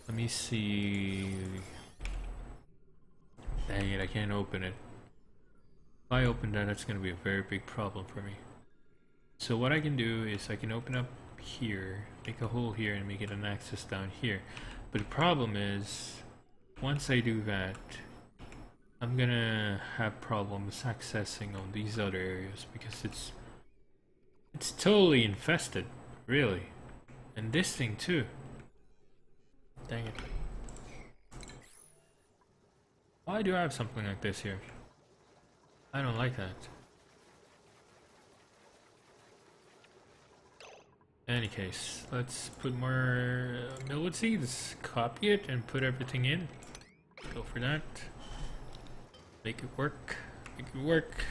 Let me see. Dang it, I can't open it. If I open that, that's gonna be a very big problem for me. So what I can do is I can open up here, make a hole here, and make it an access down here. But the problem is, once I do that, I'm gonna have problems accessing on these other areas because it's totally infested, really. And this thing too. Dang it. Why do I have something like this here? I don't like that. In any case, let's put more millet seeds, copy it, and put everything in. Go for that. Make it work. Make it work.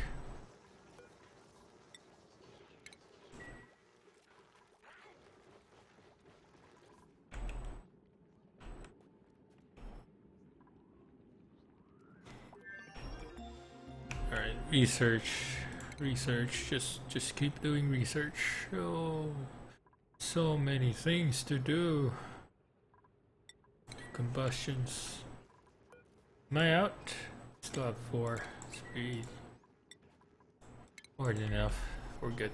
Alright, research, just keep doing research. Oh, so many things to do. Combustions. Am I out? Still have 4. Speed. More than enough. We're good.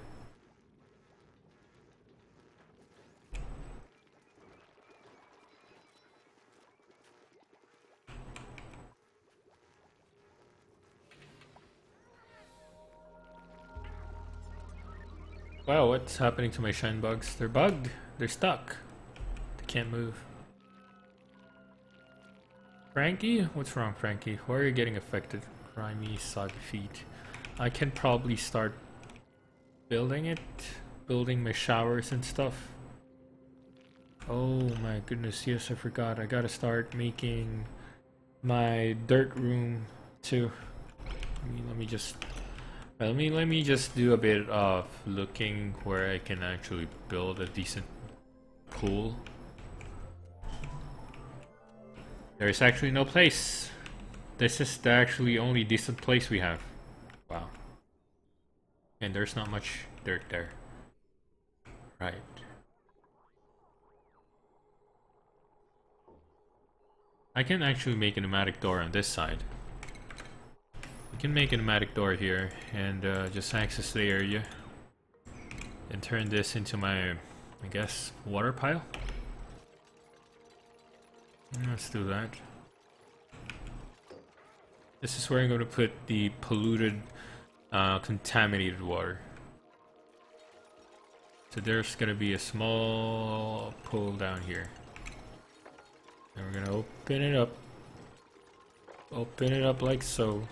Wow, what's happening to my shine bugs? They're bugged. They're stuck. They can't move. Frankie? What's wrong, Frankie? Why are you getting affected? Grimy, soggy feet. I can probably start building it. Building my showers and stuff. Oh my goodness, yes, I forgot. I gotta start making my dirt room too. Let me just do a bit of looking where I can actually build a decent pool. There is actually no place. This is the actually only decent place we have. Wow. And there's not much dirt there. Right. I can actually make a pneumatic door on this side. We can make a pneumatic door here and just access the area and turn this into my, I guess, water pile. Let's do that. This is where I'm going to put the polluted, contaminated water. So there's going to be a small pool down here. And we're going to open it up. Open it up like so.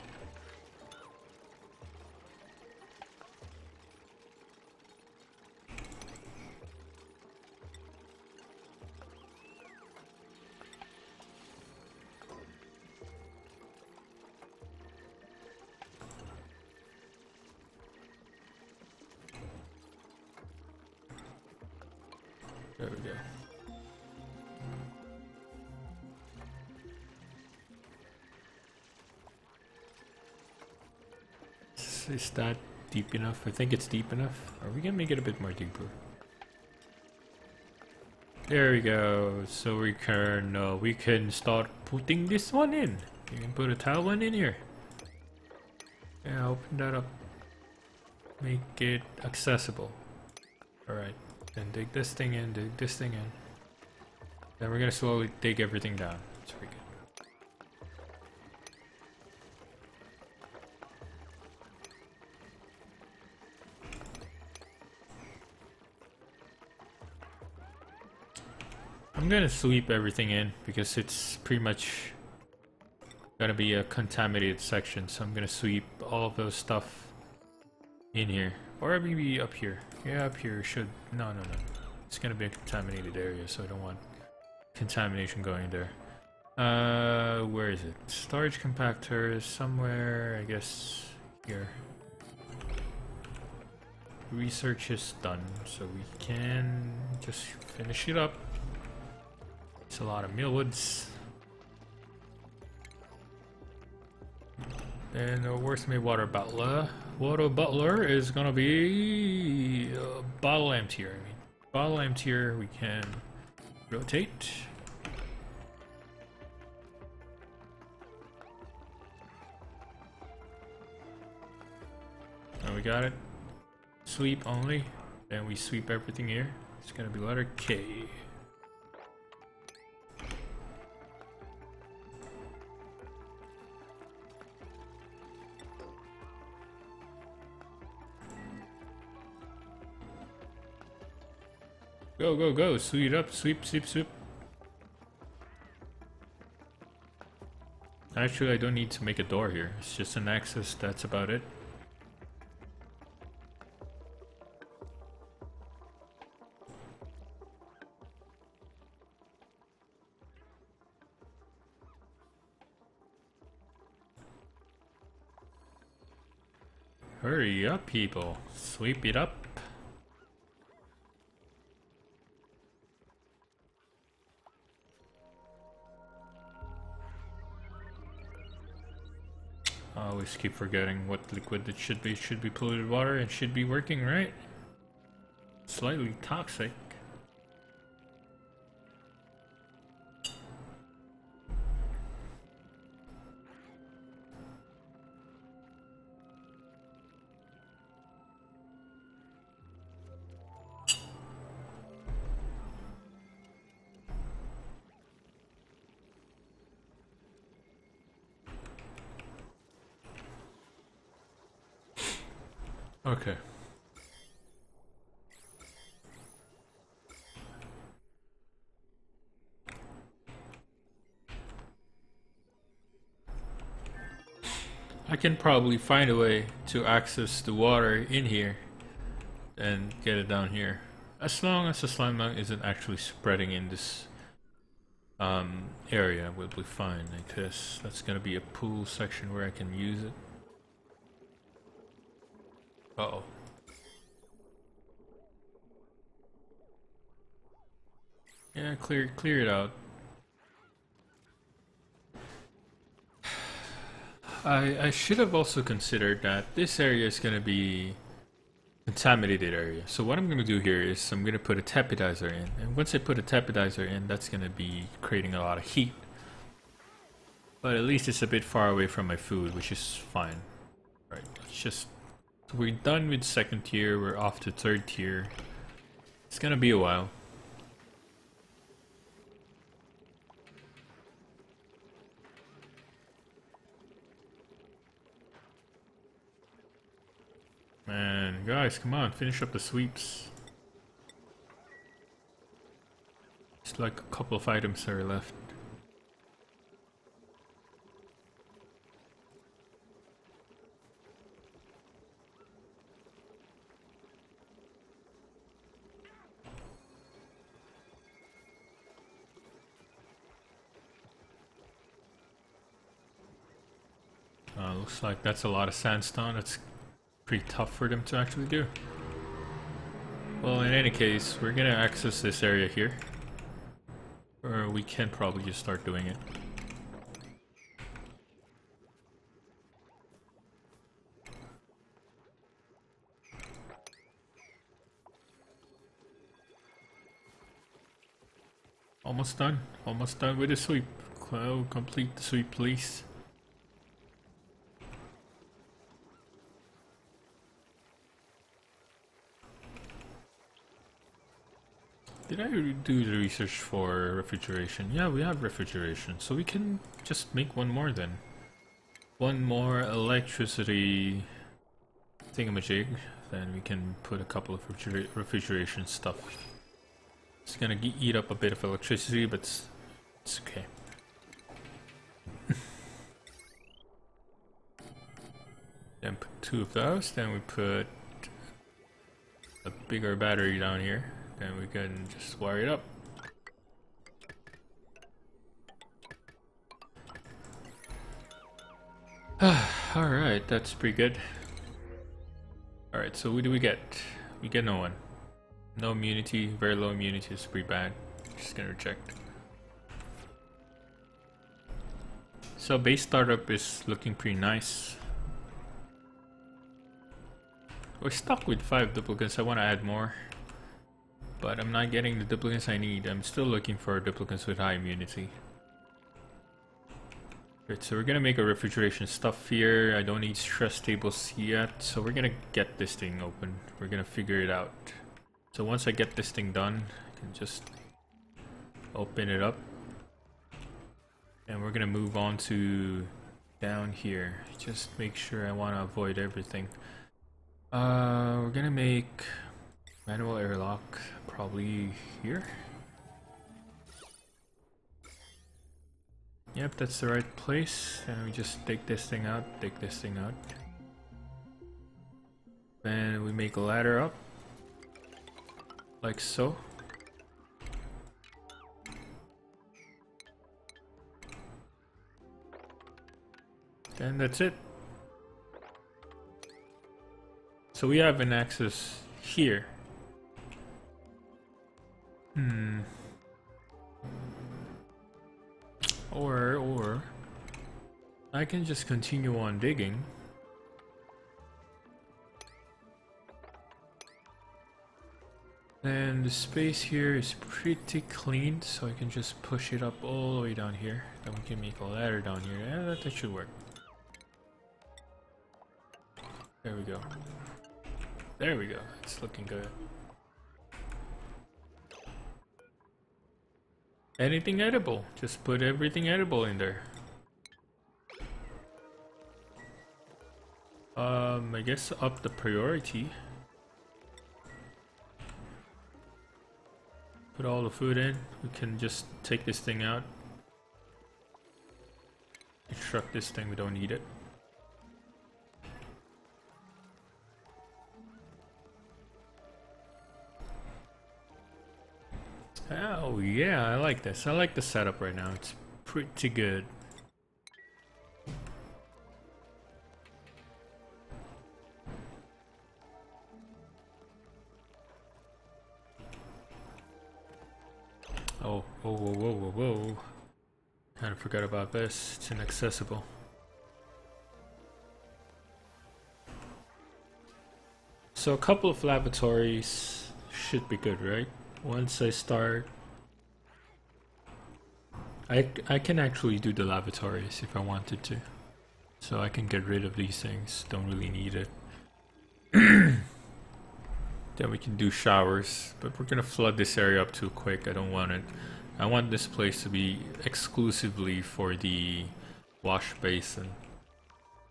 There we go. Is that deep enough? I think it's deep enough. Are we gonna make it a bit more deeper? There we go. So we can start putting this one in. You can put a tile one in here. Yeah, open that up. Make it accessible. Alright. Then dig this thing in, dig this thing in. Then we're gonna slowly dig everything down. That's pretty good. I'm gonna sweep everything in because it's pretty much gonna be a contaminated section, so I'm gonna sweep all of those stuff in here. Or maybe up here. Yeah, up here should... No. It's gonna be a contaminated area, so I don't want contamination going there. Where is it? Storage compactor is somewhere, I guess, here. Research is done, so we can just finish it up. It's a lot of mealwoods. And where's my water butler? Water butler is gonna be bottle emptier. I mean, bottle emptier. We can rotate. And we got it. Sweep only. Then we sweep everything here. It's gonna be letter K. Go, sweep it up, sweep. Actually, I don't need to make a door here. It's just an access, that's about it. Hurry up, people. Sweep it up. I always keep forgetting what liquid it should be. It should be polluted water and should be working, right? Slightly toxic. Okay. I can probably find a way to access the water in here and get it down here. As long as the slime mound isn't actually spreading in this area, we'll be fine. I guess that's gonna be a pool section where I can use it. Uh-oh. Yeah, clear it out. I should have also considered that this area is gonna be contaminated area. So what I'm gonna do here is I'm gonna put a tepidizer in, and once I put a tepidizer in, that's gonna be creating a lot of heat. But at least it's a bit far away from my food, which is fine. Right, it's just we're done with second tier, we're off to third tier. It's gonna be a while. Man, guys, come on, finish up the sweeps. Just like a couple of items that are left. Looks like that's a lot of sandstone. That's pretty tough for them to actually do. Well, in any case, we're gonna access this area here. Or we can probably just start doing it. almost done. Almost done with the sweep. Cloud, complete the sweep, please. Did I do the research for refrigeration? Yeah, we have refrigeration, so we can just make one more then. One more electricity thingamajig, then we can put a couple of refrigeration stuff. It's gonna eat up a bit of electricity, but it's okay. Then put 2 of those, then we put a bigger battery down here. Then we can just wire it up. Alright, that's pretty good. Alright, so what do we get? We get no one. No immunity, very low immunity is pretty bad. Just gonna reject. So base startup is looking pretty nice. We're stuck with 5 duplicates. I want to add more, but I'm not getting the duplicates I need. I'm still looking for duplicates with high immunity. Right, so we're gonna make a refrigeration stuff here. I don't need stress tables yet, so we're gonna get this thing open. We're gonna figure it out. So once I get this thing done, I can just open it up. And we're gonna move on to down here. Just make sure I want to avoid everything. We're gonna make manual airlock probably here. Yep, that's the right place. And we just take this thing out, take this thing out. And we make a ladder up. Like so. And that's it. So we have an access here. Or I can just continue on digging. And the space here is pretty clean, so I can just push it up all the way down here. Then we can make a ladder down here. Yeah, that should work. There we go. There we go. It's looking good. Anything edible. Just put everything edible in there. I guess up the priority. Put all the food in. We can just take this thing out. Extract this thing, we don't need it. Oh yeah, I like this. I like the setup right now. It's pretty good. Oh, whoa, whoa, whoa, whoa, whoa. Kinda forgot about this. It's inaccessible. So a couple of lavatories should be good, right? Once I start, I can actually do the lavatories if I wanted to. So I can get rid of these things, don't really need it. Then we can do showers, but we're gonna flood this area up too quick. I don't want it. I want this place to be exclusively for the wash basin.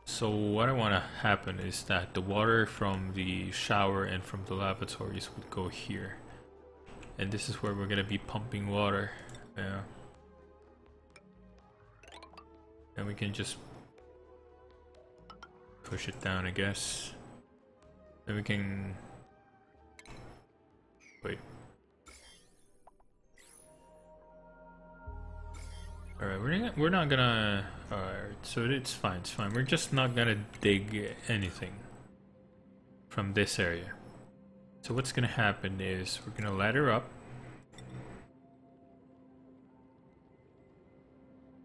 So what I want to happen is that the water from the shower and from the lavatories would go here. And this is where we're gonna be pumping water. Yeah. And we can just push it down, I guess. Then we can wait. Alright, we're not gonna. Alright, so it's fine, it's fine. We're just not gonna dig anything from this area. So what's gonna happen is we're gonna ladder up.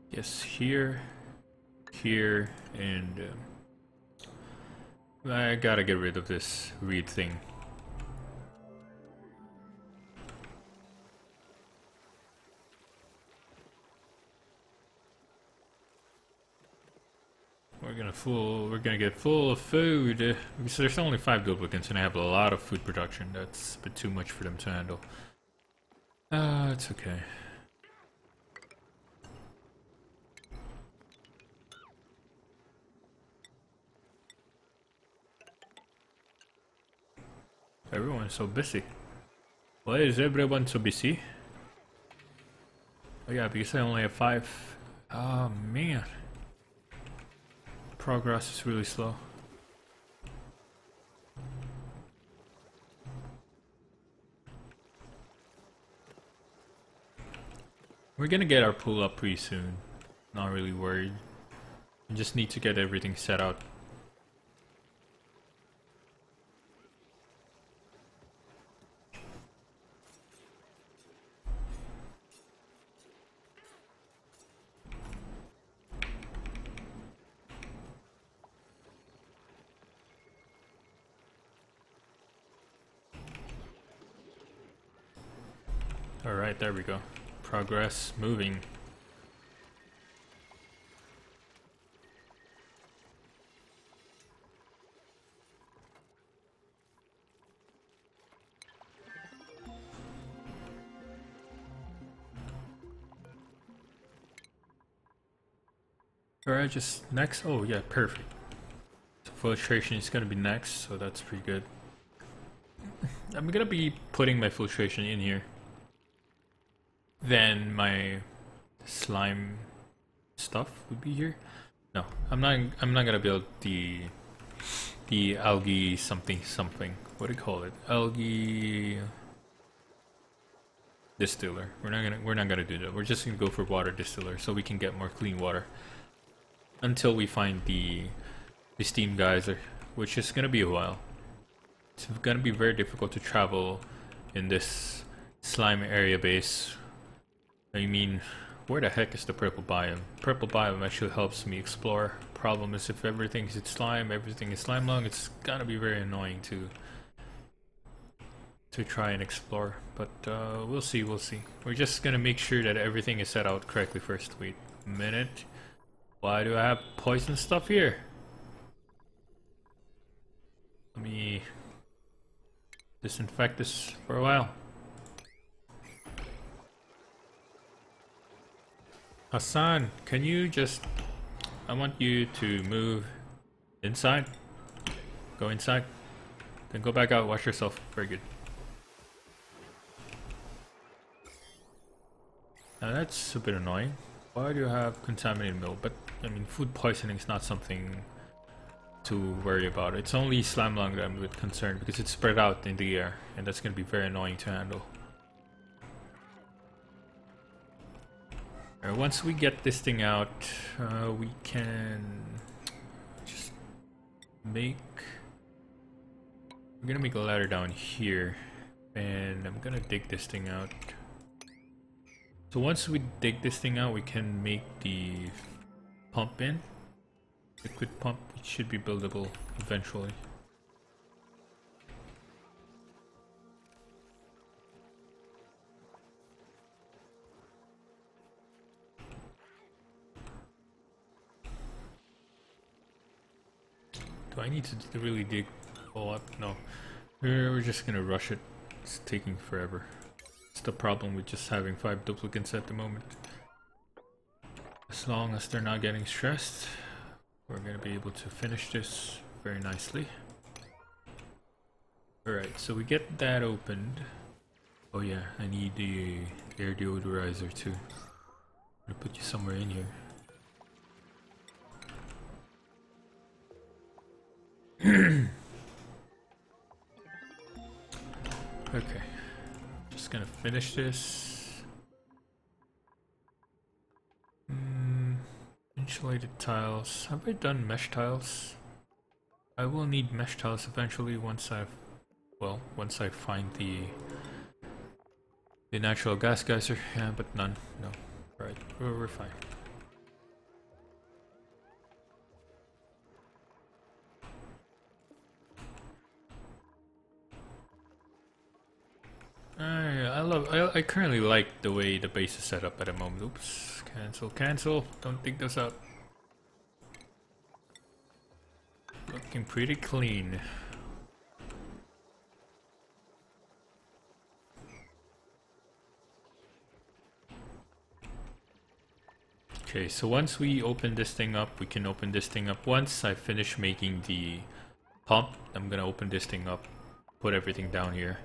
Yes, here, here, and I gotta get rid of this reed thing. We're gonna get full of food because there's only 5 duplicates and I have a lot of food production. That's a bit too much for them to handle. It's okay. Everyone's so busy. Why is everyone so busy? Oh yeah, because I only have 5. Oh man. Progress is really slow. We're gonna get our pool up pretty soon. Not really worried. We just need to get everything set out. Alright, there we go. Progress moving. Alright, just next. Oh yeah, perfect. So filtration is gonna be next, so that's pretty good. I'm gonna be putting my filtration in here. Then my slime stuff would be here. No, I'm not gonna build the algae something. What do you call it? Algae distiller. We're not gonna do that. We're just gonna go for water distiller so we can get more clean water. Until we find the steam geyser, which is gonna be a while. It's gonna be very difficult to travel in this slime area base. I mean, where the heck is the purple biome? Purple biome actually helps me explore. Problem is if everything is slime, everything is slime lung, it's gonna be very annoying to try and explore. But we'll see. We're just gonna make sure that everything is set out correctly first. Wait a minute. Why do I have poison stuff here? Let me disinfect this for a while. Hassan, can you just... I want you to move inside. Go inside. Then go back out, wash yourself. Very good. Now that's a bit annoying. Why do you have contaminated milk? But, I mean, food poisoning is not something to worry about. It's only slime lung that I'm a bit concerned because it's spread out in the air. And that's going to be very annoying to handle. Once we get this thing out, we can just make... We're gonna make a ladder down here, and I'm gonna dig this thing out. So once we dig this thing out, we can make the pump in. Liquid pump, which should be buildable eventually. Do I need to really dig all up? No. We're just gonna rush it. It's taking forever. It's the problem with just having 5 duplicates at the moment. As long as they're not getting stressed, we're gonna be able to finish this very nicely. Alright, so we get that opened. Oh yeah, I need the air deodorizer too. I'm gonna put you somewhere in here. Okay, just gonna finish this. Insulated tiles. Have I done mesh tiles? I will need mesh tiles eventually once once I find the natural gas geyser. Yeah, but none. No. Right, we're fine. I currently like the way the base is set up at the moment. Oops, cancel, don't dig those out. Looking pretty clean. Okay, so once we open this thing up, we can open this thing up. Once I finish making the pump, I'm gonna open this thing up, put everything down here.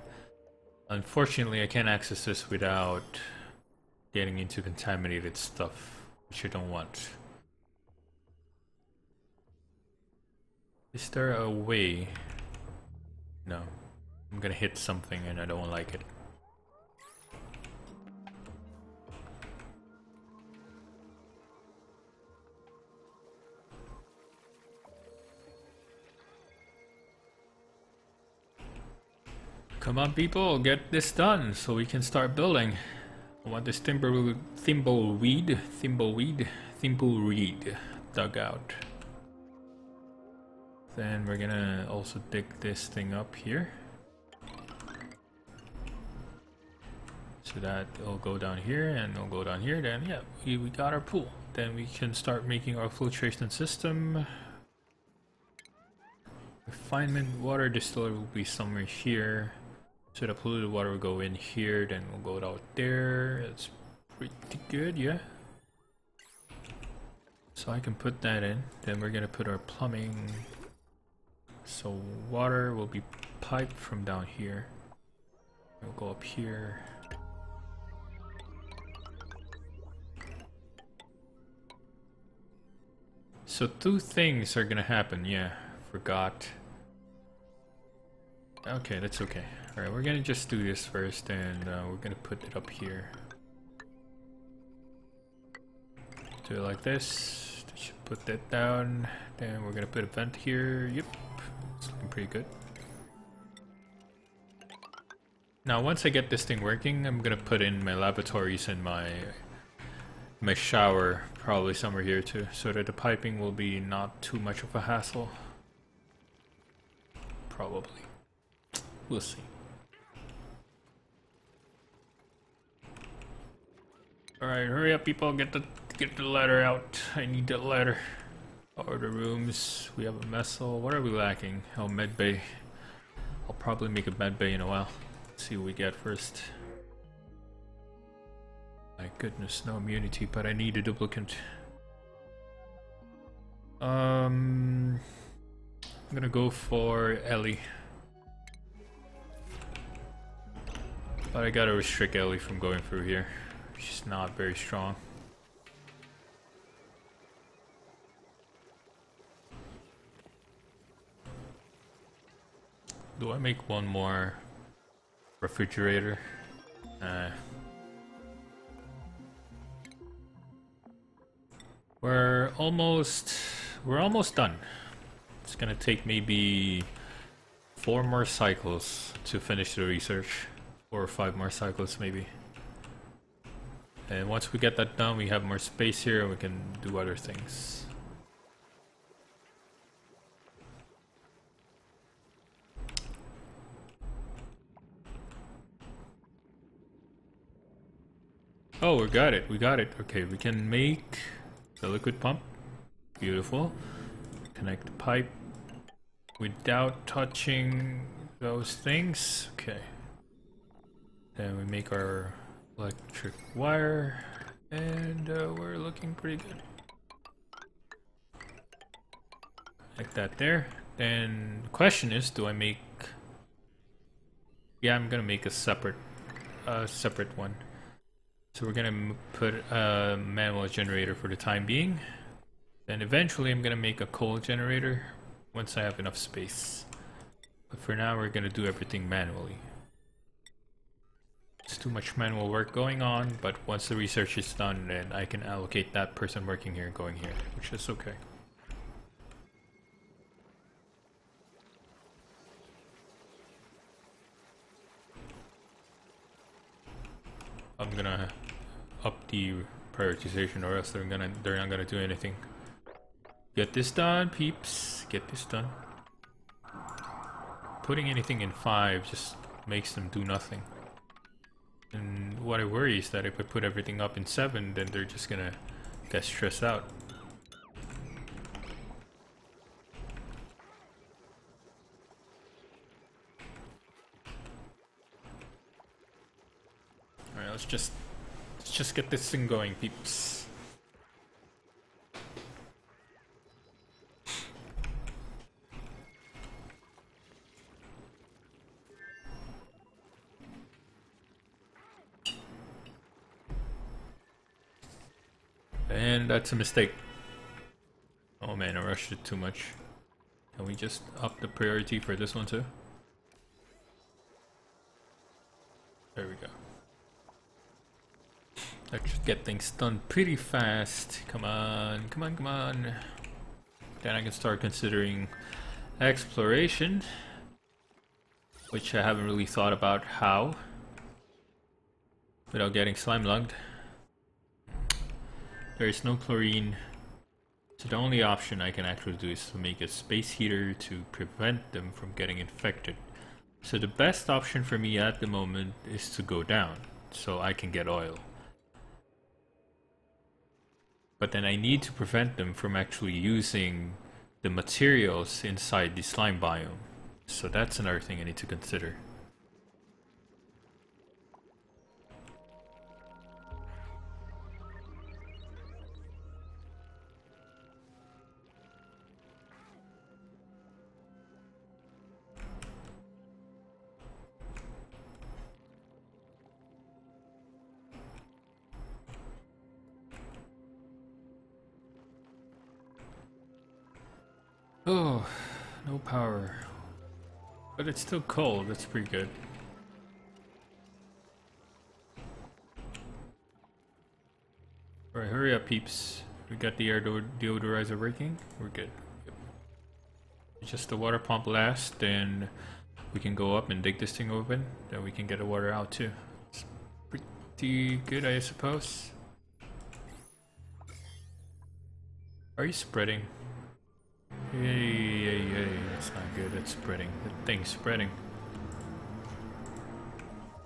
Unfortunately, I can't access this without getting into contaminated stuff, which I don't want. Is there a way? No. I'm gonna hit something and I don't like it. Come on people, get this done so we can start building. I want this thimbleweed dug out. Then we're gonna also dig this thing up here. So that it'll go down here and it'll go down here. Then yeah, we got our pool. Then we can start making our filtration system. Refinement water distillery will be somewhere here. So the polluted water will go in here, then we'll go out there. It's pretty good, yeah. So I can put that in. Then we're gonna put our plumbing. So water will be piped from down here. We'll go up here. So two things are gonna happen, yeah. Forgot. Okay, that's okay. Alright, we're gonna just do this first and we're gonna put it up here. Do it like this. Just put that down. Then we're gonna put a vent here. Yep, it's looking pretty good. Now once I get this thing working, I'm gonna put in my lavatories and my shower probably somewhere here too, so that the piping will be not too much of a hassle. Probably. We'll see. Alright, hurry up people, get the ladder out. I need that ladder. Order rooms. We have a messel. What are we lacking? Oh, med bay. I'll probably make a med bay in a while. Let's see what we get first. My goodness, no immunity, but I need a duplicate. I'm gonna go for Ellie. But I gotta restrict Ellie from going through here. She's not very strong. Do I make one more refrigerator? We're almost done. It's gonna take maybe 4 more cycles to finish the research. 4 or 5 more cycles maybe. And once we get that done, we have more space here and we can do other things. Oh, we got it. Okay, we can make the liquid pump. Beautiful. Connect the pipe without touching those things. Okay. Then we make our electric wire, and we're looking pretty good. Like that there. Then the question is, do I make... Yeah, I'm gonna make a separate one. So we're gonna put a manual generator for the time being. Then eventually I'm gonna make a coal generator once I have enough space. But for now we're gonna do everything manually. It's too much manual work going on, but once the research is done, then I can allocate that person working here going here, which is okay. I'm gonna up the prioritization or else they're not gonna do anything. Get this done, peeps. Get this done. Putting anything in 5 just makes them do nothing. And what I worry is that if I put everything up in 7, then they're just gonna get stressed out. let's just get this thing going, peeps. And that's a mistake. Oh man, I rushed it too much. Can we just up the priority for this one too? There we go. That should get things done pretty fast. Come on, come on, come on. Then I can start considering exploration, which I haven't really thought about how without getting slime lugged. There is no chlorine, so the only option I can actually do is to make a space heater to prevent them from getting infected. So the best option for me at the moment is to go down, so I can get oil. But then I need to prevent them from actually using the materials inside the slime biome. So that's another thing I need to consider. Oh, no power. But it's still cold, that's pretty good. Alright, hurry up peeps. We got the air deodorizer working. We're good. Yep. Just the water pump last, then we can go up and dig this thing open. Then we can get the water out too. It's pretty good, I suppose. Are you spreading? Yay, that's not good, it's spreading. The thing's spreading.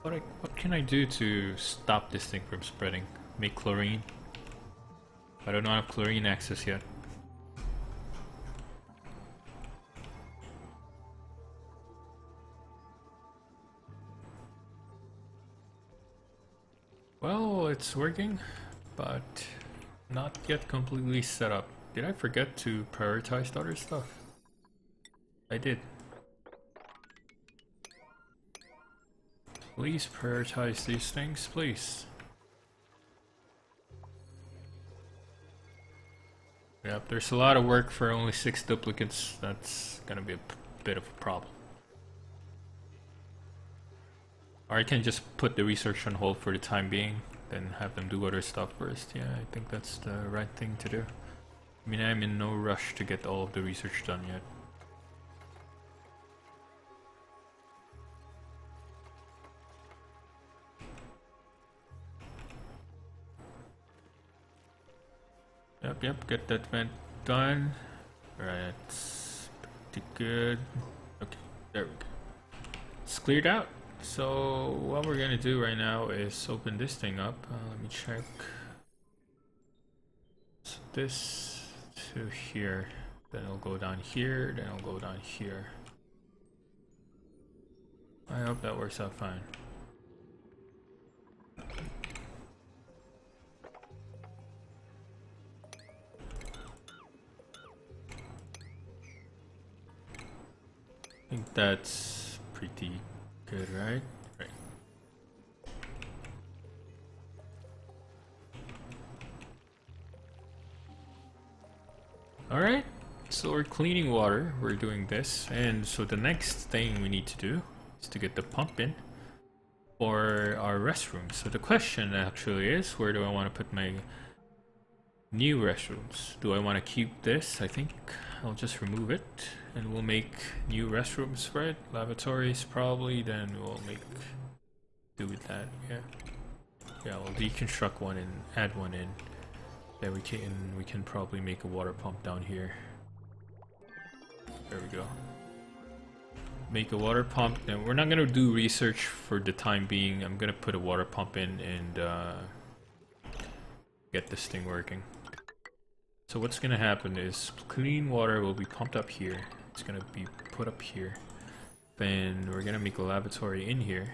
What can I do to stop this thing from spreading? Make chlorine? I don't have chlorine access yet. Well, it's working, but not yet completely set up. Did I forget to prioritize the other stuff? I did. Please prioritize these things, please. Yep, there's a lot of work for only 6 duplicates. That's gonna be a bit of a problem. Or I can just put the research on hold for the time being, then have them do other stuff first. Yeah, I think that's the right thing to do. I mean, I'm in no rush to get all of the research done yet. Yep, get that vent done. Alright, that's pretty good. Okay, there we go. It's cleared out. So what we're gonna do right now is open this thing up. Let me check. So this to here, then it'll go down here, then it'll go down here. I hope that works out fine. I think that's pretty good, right? Right. Alright, so we're cleaning water, we're doing this, and so the next thing we need to do is to get the pump in for our restroom. So the question actually is, where do I want to put my new restrooms? Do I want to keep this? I think I'll just remove it and we'll make new restrooms for it. Lavatories probably, then we'll do with that. Yeah, we'll deconstruct one and add one in. Then we can probably make a water pump down here. There we go. Make a water pump. And we're not gonna do research for the time being. I'm gonna put a water pump in and get this thing working. So what's gonna happen is clean water will be pumped up here. It's gonna be put up here. Then we're gonna make a lavatory in here.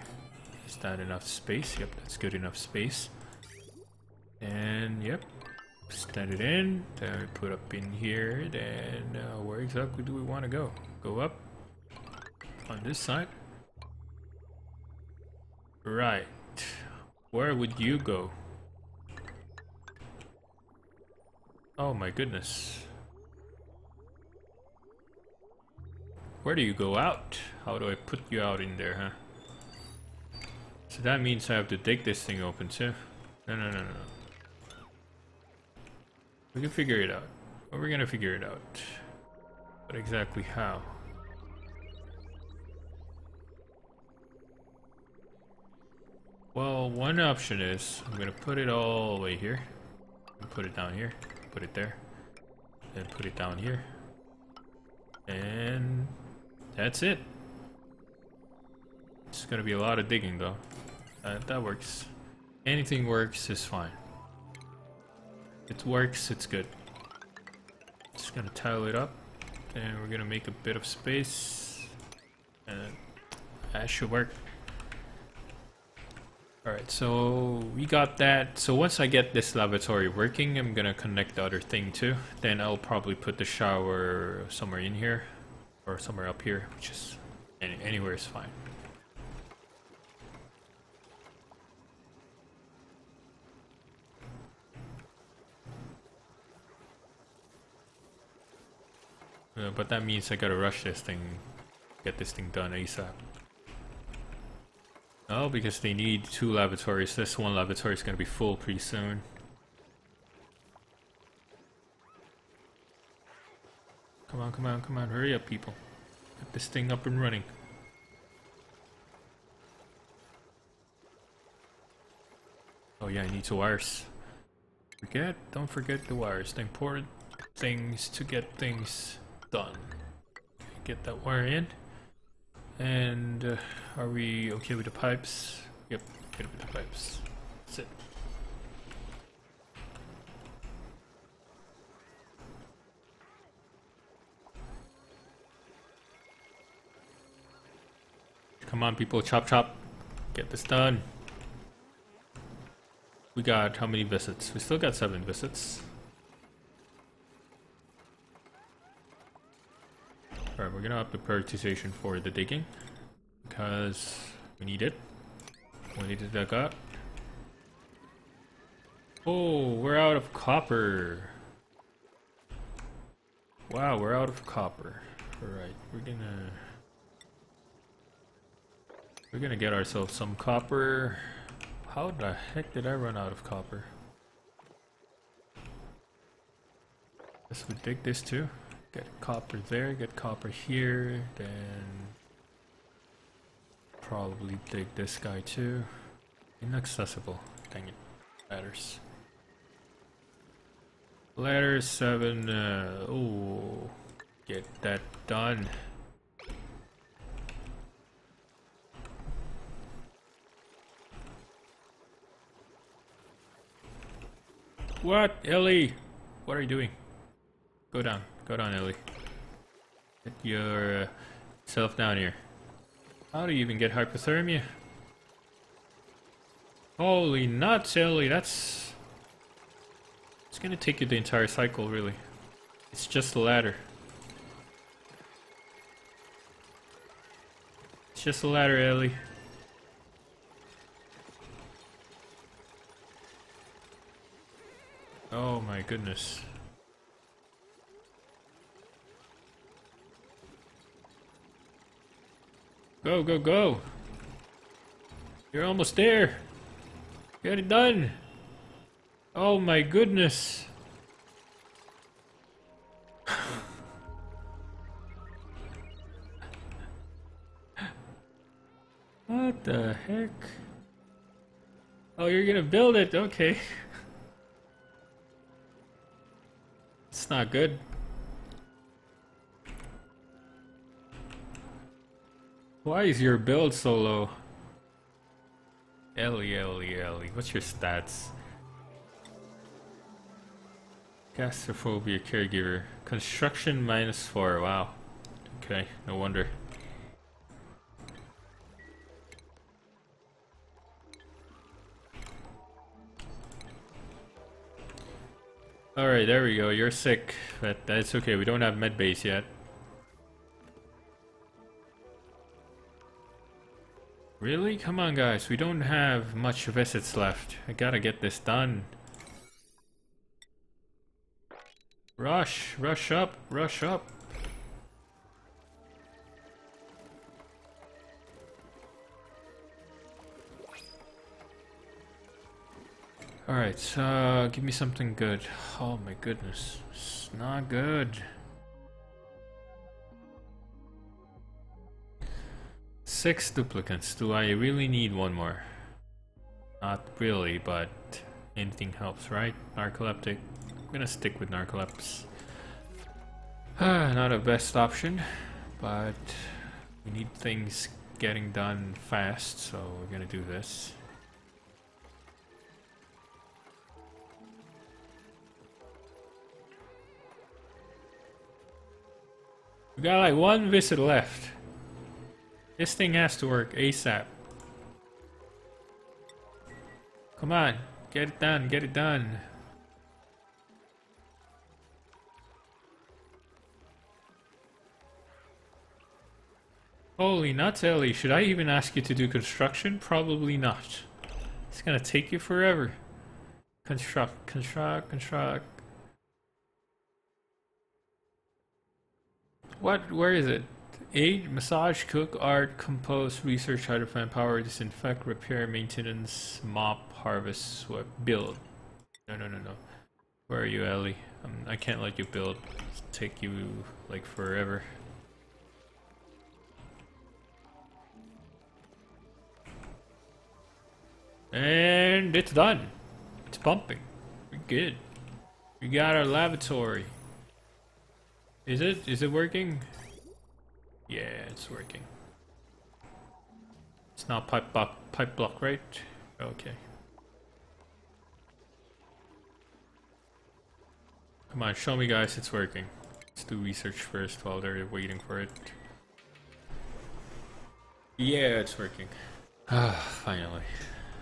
Is that enough space? Yep, that's good enough space. And yep, stand it in. Then we put up in here. Then where exactly do we want to go? Go up on this side. Right. Where would you go? Oh my goodness. Where do you go out? How do I put you out in there, huh? So that means I have to dig this thing open too. No. We can figure it out. But we're gonna figure it out. But exactly how? Well, one option is I'm gonna put it all the way here. Put it down here. Put it there. Then put it down here. And that's it. It's gonna be a lot of digging though. That works. Anything works is fine. It works, it's good. Just gonna tile it up. And we're gonna make a bit of space. And that should work. Alright, so we got that. So once I get this lavatory working, I'm gonna connect the other thing too. Then I'll probably put the shower somewhere in here. Or somewhere up here, which is anywhere is fine. But that means I gotta rush this thing, get this thing done ASAP. Oh, because they need 2 lavatories. This one lavatory is gonna be full pretty soon. Come on, hurry up, people. Get this thing up and running. Oh yeah, I need 2 wires. Don't forget the wires. The important things to get things done. Get that wire in. And are we okay with the pipes? Yep, good with the pipes. That's it. Come on, people, chop. Get this done. We got how many visits? We still got 7 visits. Alright, we're gonna up the prioritization for the digging because we need it. We need to dig up. Oh, we're out of copper. Wow, we're out of copper. Alright, we're gonna get ourselves some copper. How the heck did I run out of copper? Guess we dig this too. Get copper there, get copper here, then probably dig this guy too. Inaccessible. Dang it. Ladders. Ladder 7. Oh, get that done. What, Ellie? What are you doing? Go down, Ellie. Get your self down here. How do you even get hypothermia? Holy nuts, Ellie! It's gonna take you the entire cycle, really. It's just a ladder. It's just a ladder, Ellie. Oh my goodness. Go! You're almost there! Get it done! Oh my goodness! What the heck? Oh, you're gonna build it, okay. It's not good. Why is your build so low? Ellie, what's your stats? Gastrophobia caregiver. Construction -4, wow. Okay, no wonder. Alright, there we go. You're sick, but that's okay. We don't have med base yet. Really? Come on, guys. We don't have much visits left. I gotta get this done. Rush! Rush up! Rush up! Alright, so give me something good. Oh my goodness. It's not good. 6 duplicants. Do I really need one more? Not really, but anything helps, right? Narcoleptic. I'm gonna stick with narcolepts. Not a best option, but we need things getting done fast, so we're gonna do this. We got like 1 visit left. This thing has to work ASAP. Come on, get it done, get it done. Holy nuts, Ellie. Should I even ask you to do construction? Probably not. It's gonna take you forever. Construct, construct, construct. What? Where is it? 8. Massage, cook, art, compose, research, hydrofan, power, disinfect, repair, maintenance, mop, harvest, sweat, build. No, no, no, no. Where are you, Ellie? I can't let you build. It'll take you like forever. And it's done. It's pumping. We're good. We got our lavatory. Is it? Is it working? Yeah, it's working. It's not pipe block, right? Okay. Come on, show me, guys, it's working. Let's do research first while they're waiting for it. Yeah, it's working. Finally.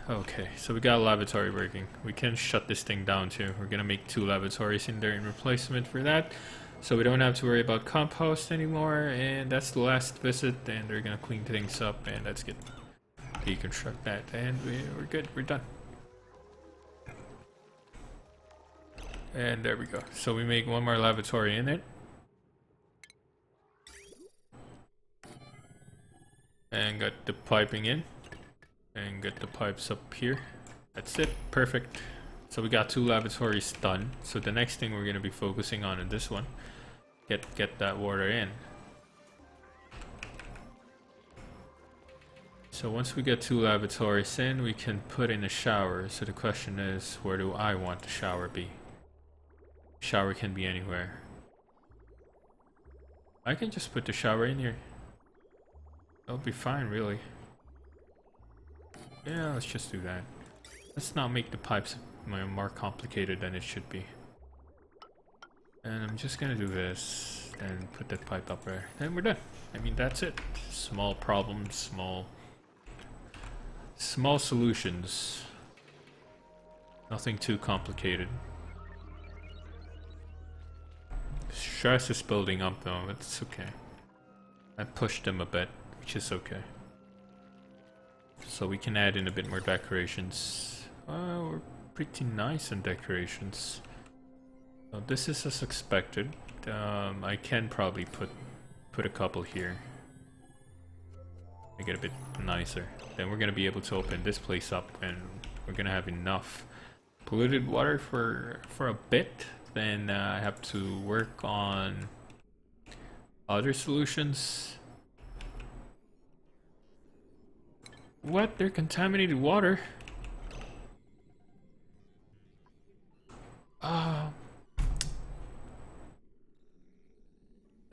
Okay, so we got a lavatory working. We can shut this thing down too. We're gonna make 2 lavatories in there in replacement for that. So we don't have to worry about compost anymore, and that's the last visit, and they're gonna clean things up, and let's get deconstruct that, and we're good, we're done. And there we go. So we make 1 more lavatory in it. And got the piping in. And get the pipes up here. That's it, perfect. So we got 2 lavatories done. So the next thing we're gonna be focusing on in this one, get that water in. So once we get 2 lavatories in, we can put in a shower. So the question is, where do I want the shower be? Shower can be anywhere. I can just put the shower in here. That'll be fine, really. Yeah, let's just do that. Let's not make the pipes more complicated than it should be. And I'm just gonna do this and put that pipe up there. And we're done. I mean, that's it. Small problems, small solutions. Nothing too complicated. Stress is building up though, but it's okay. I pushed them a bit, which is okay. So we can add in a bit more decorations. We're pretty nice on decorations. So this is as expected. I can probably put a couple here. Make it a bit nicer. Then we're gonna be able to open this place up, and we're gonna have enough polluted water for a bit. Then I have to work on other solutions. What? They're contaminated water?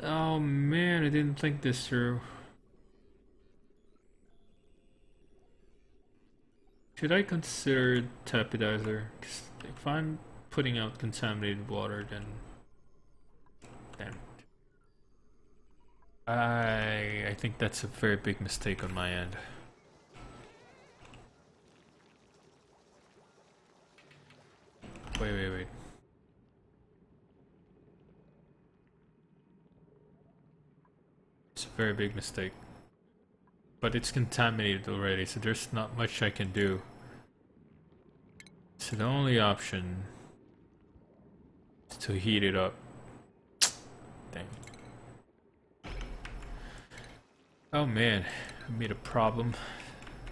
Oh man, I didn't think this through. Should I consider tapidizer? 'Cause if I'm putting out contaminated water, then I think that's a very big mistake on my end. Wait. It's a very big mistake. But it's contaminated already, so there's not much I can do. So the only option is to heat it up. Dang. Oh man, I made a problem.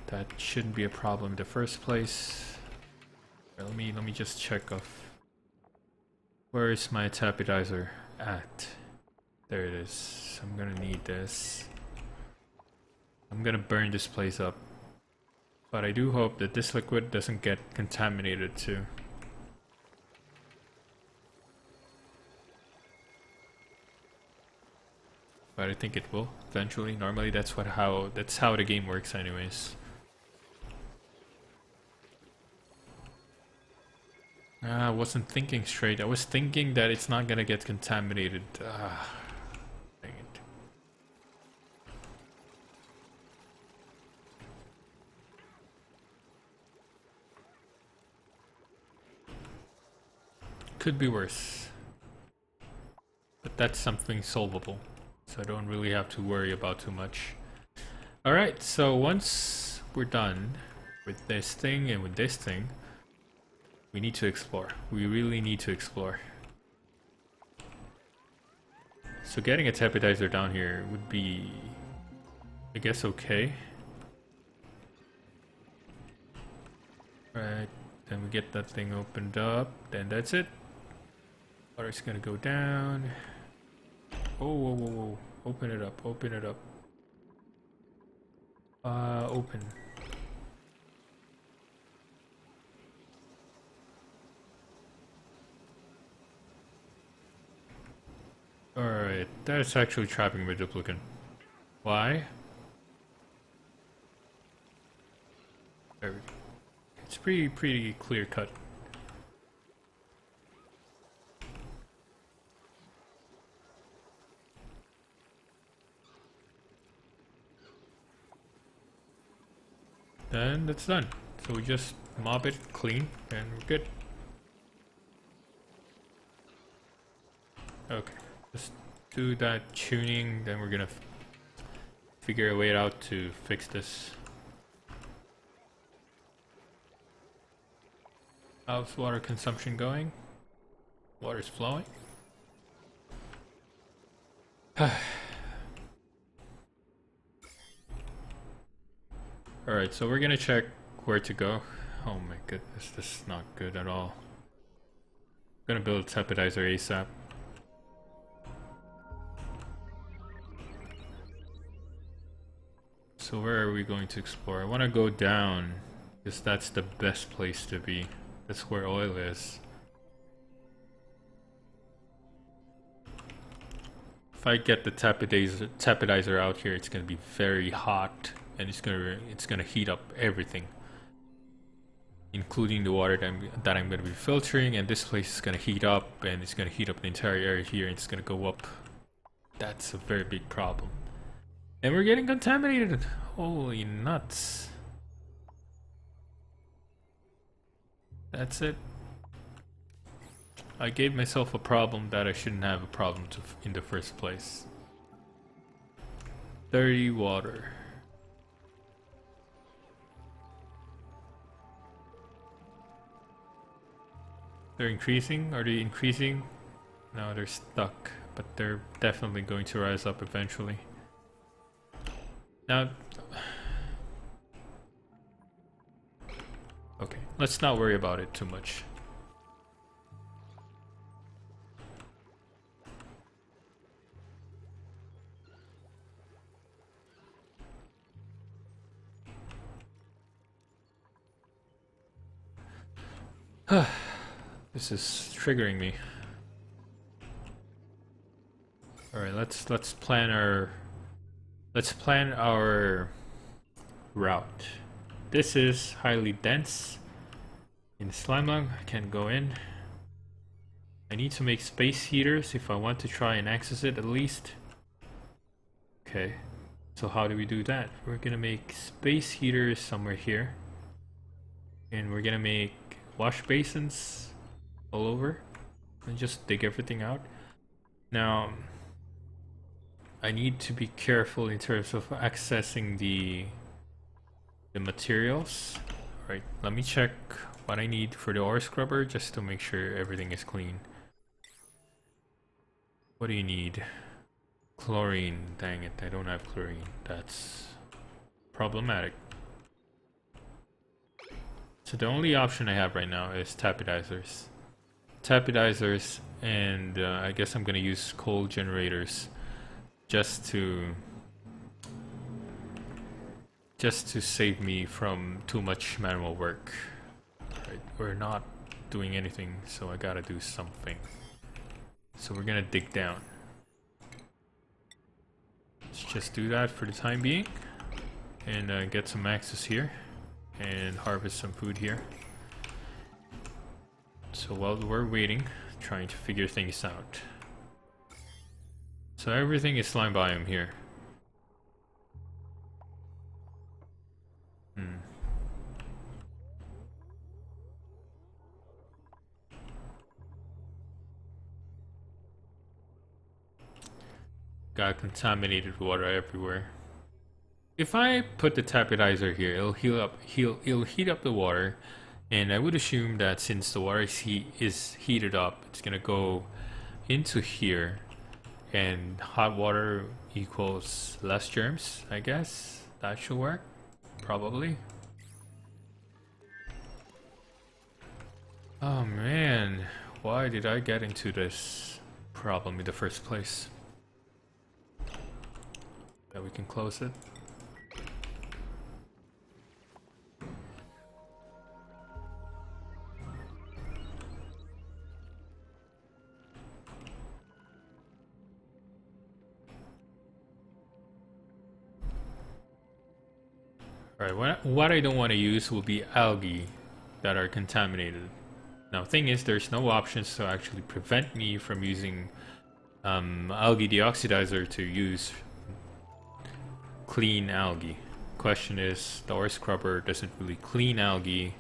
That shouldn't be a problem in the first place. Let me just check off. Where is my tapidizer at? There it is. I'm gonna need this. I'm gonna burn this place up. But I do hope that this liquid doesn't get contaminated too. But I think it will eventually. Normally that's how the game works anyways. I wasn't thinking straight. I was thinking that it's not gonna get contaminated. Dang it. Could be worse. But that's something solvable. So I don't really have to worry about too much. Alright, so once we're done with this thing and with this thing, we need to explore. We really need to explore. So getting a tapidizer down here would be, I guess, okay. Right, then we get that thing opened up, then that's it. Water's gonna go down. Oh, whoa, whoa, whoa. Open it up, open it up. Open. Alright, that's actually trapping my duplicate. Why? There we go. It's pretty clear cut. Then that's done. So we just mop it clean and we're good. Okay, just do that tuning, then we're gonna figure a way out to fix this. How's water consumption going? Water's flowing. Alright, so we're gonna check where to go. Oh my goodness, this is not good at all. I'm gonna build a tapidizer ASAP. So where are we going to explore? I want to go down because that's the best place to be. That's where oil is. If I get the tapidizer out here, it's gonna be very hot, and it's gonna heat up everything, including the water that I'm gonna be filtering. And this place is gonna heat up, and it's gonna heat up the entire area here, and it's gonna go up. That's a very big problem. And we're getting contaminated. Holy nuts. That's it. I gave myself a problem that I shouldn't have a problem in the first place. Dirty water. They're increasing? Are they increasing? No, they're stuck, but they're definitely going to rise up eventually. Now, okay, let's not worry about it too much. This is triggering me. All right, let's plan our route. This is highly dense. In slime lung, I can't go in. I need to make space heaters if I want to try and access it at least. Okay, so how do we do that? We're gonna make space heaters somewhere here. And we're gonna make wash basins all over and just dig everything out. Now, I need to be careful in terms of accessing the materials. Alright, let me check what I need for the ore scrubber just to make sure everything is clean. What do you need? Chlorine. Dang it, I don't have chlorine. That's problematic. So the only option I have right now is tapidizers. Tapidizers, and I guess I'm gonna use coal generators just to save me from too much manual work. Right, we're not doing anything, so I gotta do something. So we're gonna dig down. Let's just do that for the time being, and get some access here, and harvest some food here. So while we're waiting, trying to figure things out. So everything is slime biome here. Got contaminated water everywhere. If I put the tapidizer here, it'll heat up the water, and I would assume that since the water is heated up, it's gonna go into here, and hot water equals less germs. I guess that should work, probably. Oh man, why did I get into this problem in the first place? That we can close it. Alright, what I don't want to use will be algae that are contaminated. Now, thing is, there's no options to actually prevent me from using algae deoxidizer to use clean algae. Question is, the ore scrubber doesn't really clean algae,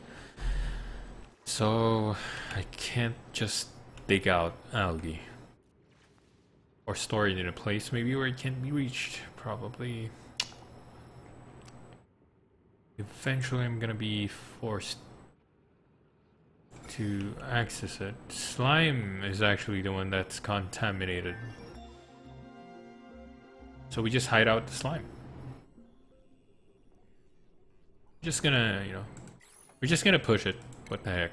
so I can't just dig out algae. Or store it in a place maybe where it can't be reached, probably. Eventually I'm gonna be forced to access it. Slime is actually the one that's contaminated. So we just hide out the slime. Just gonna, you know, we're just gonna push it. What the heck?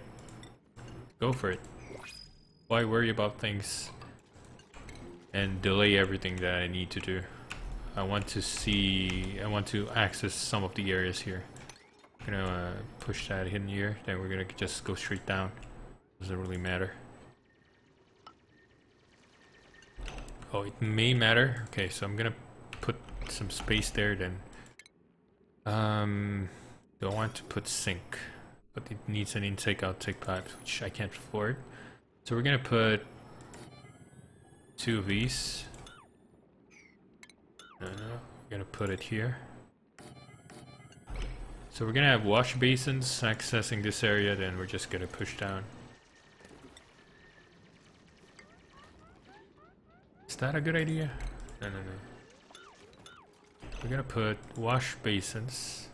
Go for it. Why worry about things and delay everything that I need to do? I want to access some of the areas here. I'm gonna push that in here, then we're gonna just go straight down. Doesn't really matter. Oh, it may matter. Okay, so I'm gonna put some space there then. Don't want to put sink, but it needs an intake-outtake pipe, which I can't afford. So we're gonna put 2 of these. No, we're gonna put it here. So we're gonna have wash basins accessing this area, then we're just gonna push down. Is that a good idea? No. We're gonna put wash basins.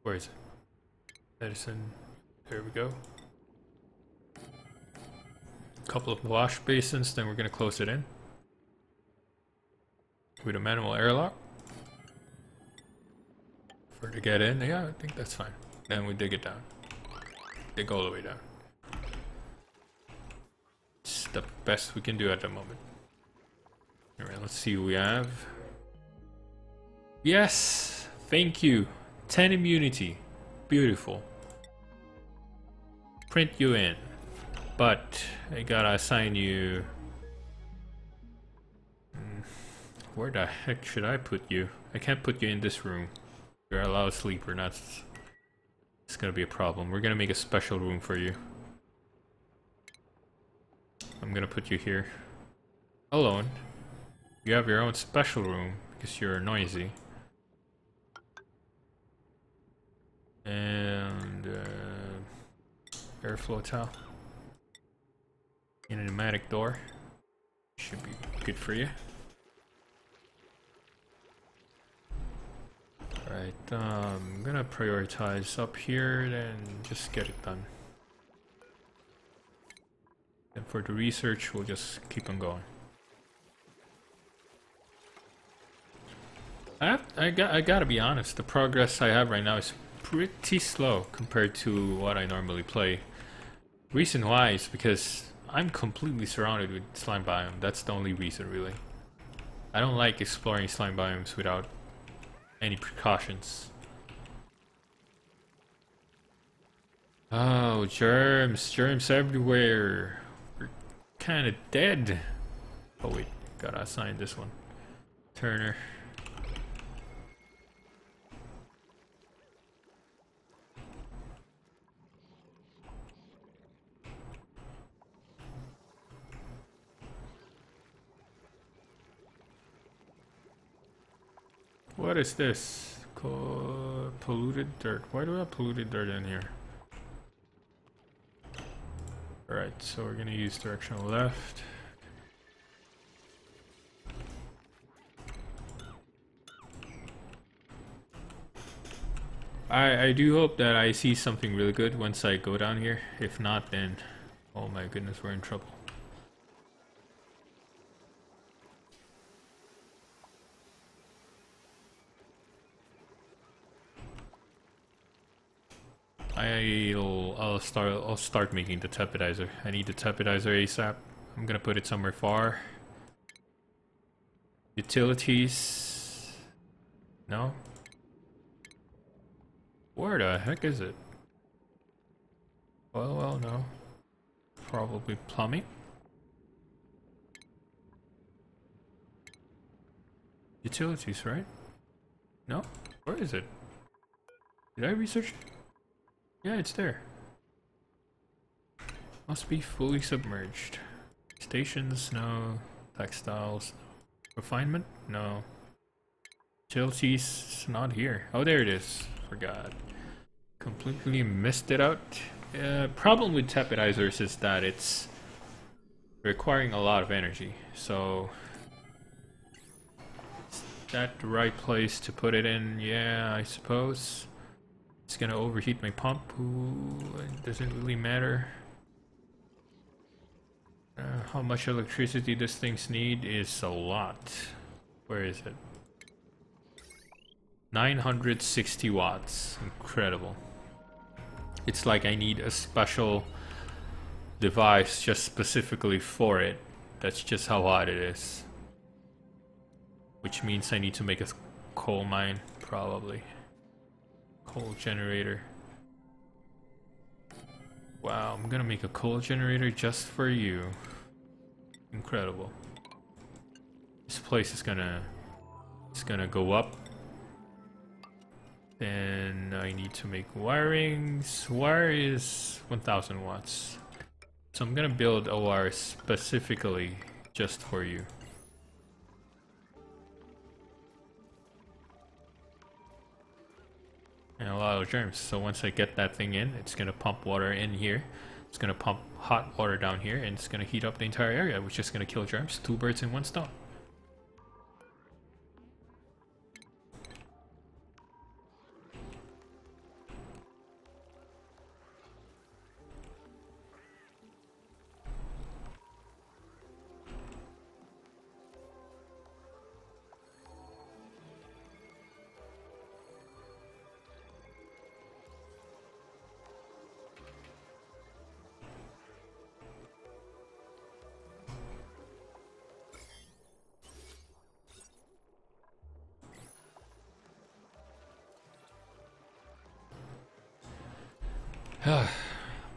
Where is it? Medicine. There we go. A couple of wash basins, then we're gonna close it in with a manual airlock. For to get in, yeah, I think that's fine. Then we dig it down. Dig all the way down. It's the best we can do at the moment. Alright, let's see who we have. Yes! Thank you! 10 immunity. Beautiful. Print you in. But I gotta assign you... Where the heck should I put you? I can't put you in this room. You're allowed sleeper, not... It's gonna be a problem. We're gonna make a special room for you. I'm gonna put you here. Alone. You have your own special room because you're noisy. And airflow towel. In a pneumatic door. Should be Good for you. Alright, I'm gonna prioritize up here, then just get it done. And for the research, we'll just keep on going. I gotta be honest, the progress I have right now is pretty slow compared to what I normally play. Reason why is because I'm completely surrounded with slime biome. That's the only reason, really. I don't like exploring slime biomes without any precautions. Oh, germs everywhere. We're kind of dead. Oh wait, gotta assign this one. Turner. What is this? Polluted dirt. Why do I have polluted dirt in here? Alright, so we're gonna use directional left. I do hope that I see something really good once I go down here. If not, then oh my goodness, we're in trouble. I'll start making the tepidizer. I need the tepidizer ASAP. I'm gonna put it somewhere far. Utilities. No. Where the heck is it? Well, no. Probably plumbing. Utilities, right? No? Where is it? Did I research it? Yeah, it's there. Must be fully submerged. Stations, no. Textiles, refinement, no. Utilities, not here. Oh, there it is. Forgot. Completely missed it out. Problem with tepidizers is that it's requiring a lot of energy. So, is that the right place to put it in? Yeah, I suppose. It's gonna overheat my pump. Ooh, it doesn't really matter. How much electricity these things need is a lot. Where is it? 960 watts. Incredible. It's like I need a special device just specifically for it. That's just how hot it is. Which means I need to make a coal mine, probably. Coal generator. Wow, I'm gonna make a coal generator just for you. Incredible. This place is gonna go up. Then I need to make wirings. Wire is 1000 watts. So I'm gonna build a wire specifically just for you. And a lot of germs. So once I get that thing in, it's gonna pump water in here. It's gonna pump hot water down here, and it's gonna heat up the entire area, which is gonna kill germs. 2 birds in 1 stone.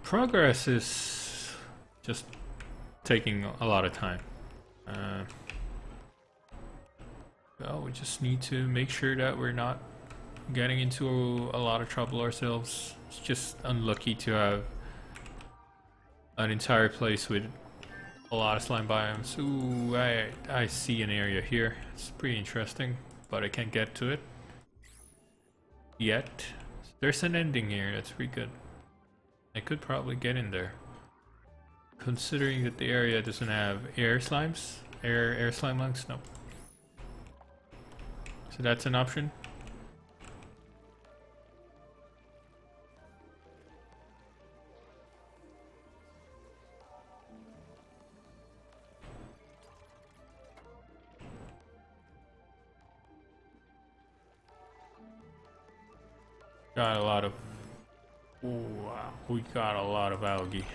Progress is just taking a lot of time. Well, we just need to make sure that we're not getting into a lot of trouble ourselves. It's just unlucky to have an entire place with a lot of slime biomes. Ooh, I see an area here. It's pretty interesting, but I can't get to it yet. There's an ending here, that's pretty good. I could probably get in there. Considering that the area doesn't have air slimes Air slime lungs? No. So that's an option. Got a lot of... Wow, we got a lot of algae.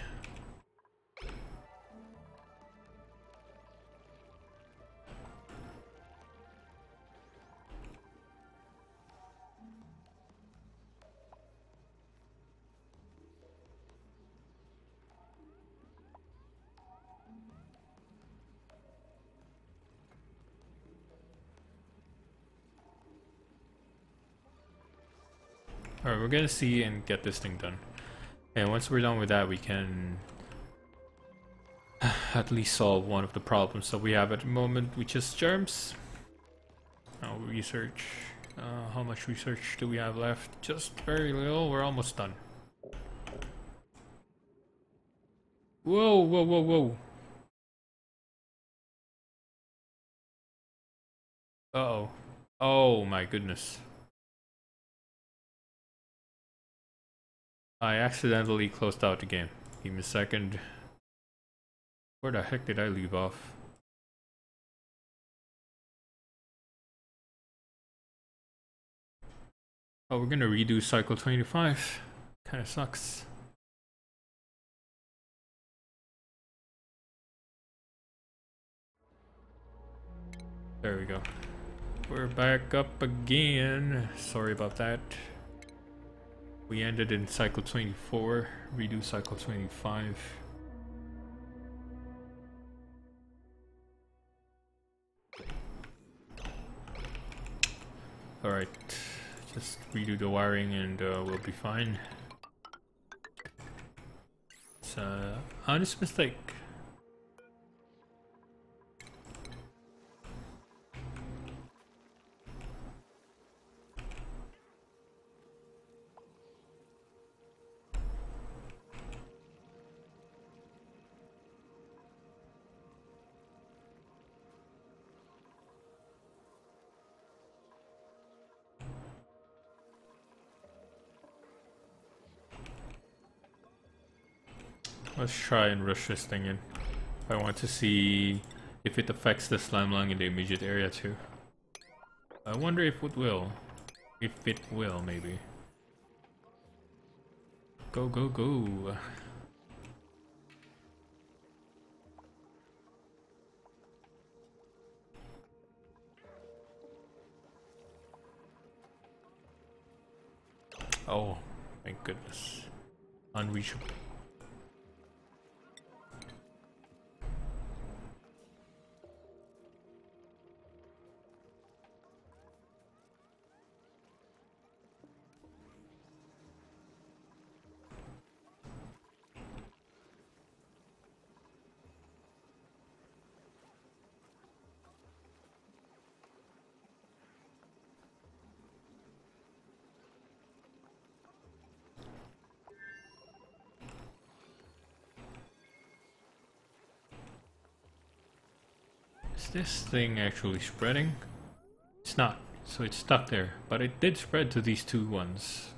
Alright, we're gonna see and get this thing done. And once we're done with that, we can at least solve one of the problems that we have at the moment, which is germs. Now research. How much research do we have left? Just very little. We're almost done. Whoa, whoa, whoa, whoa. Uh-oh. Oh my goodness. I accidentally closed out the game. Give me a second. Where the heck did I leave off? Oh, we're gonna redo cycle 25. Kinda sucks. There we go. We're back up again. Sorry about that. We ended in cycle 24, redo cycle 25. Alright, just redo the wiring and we'll be fine. It's an honest mistake. Let's try and rush this thing in. I want to see if it affects the slime lung in the immediate area too. I wonder if it will. If it will, maybe. Go, go, go. Oh, thank goodness. Unreachable. Is this thing actually spreading? It's not, so it's stuck there, but it did spread to these two ones.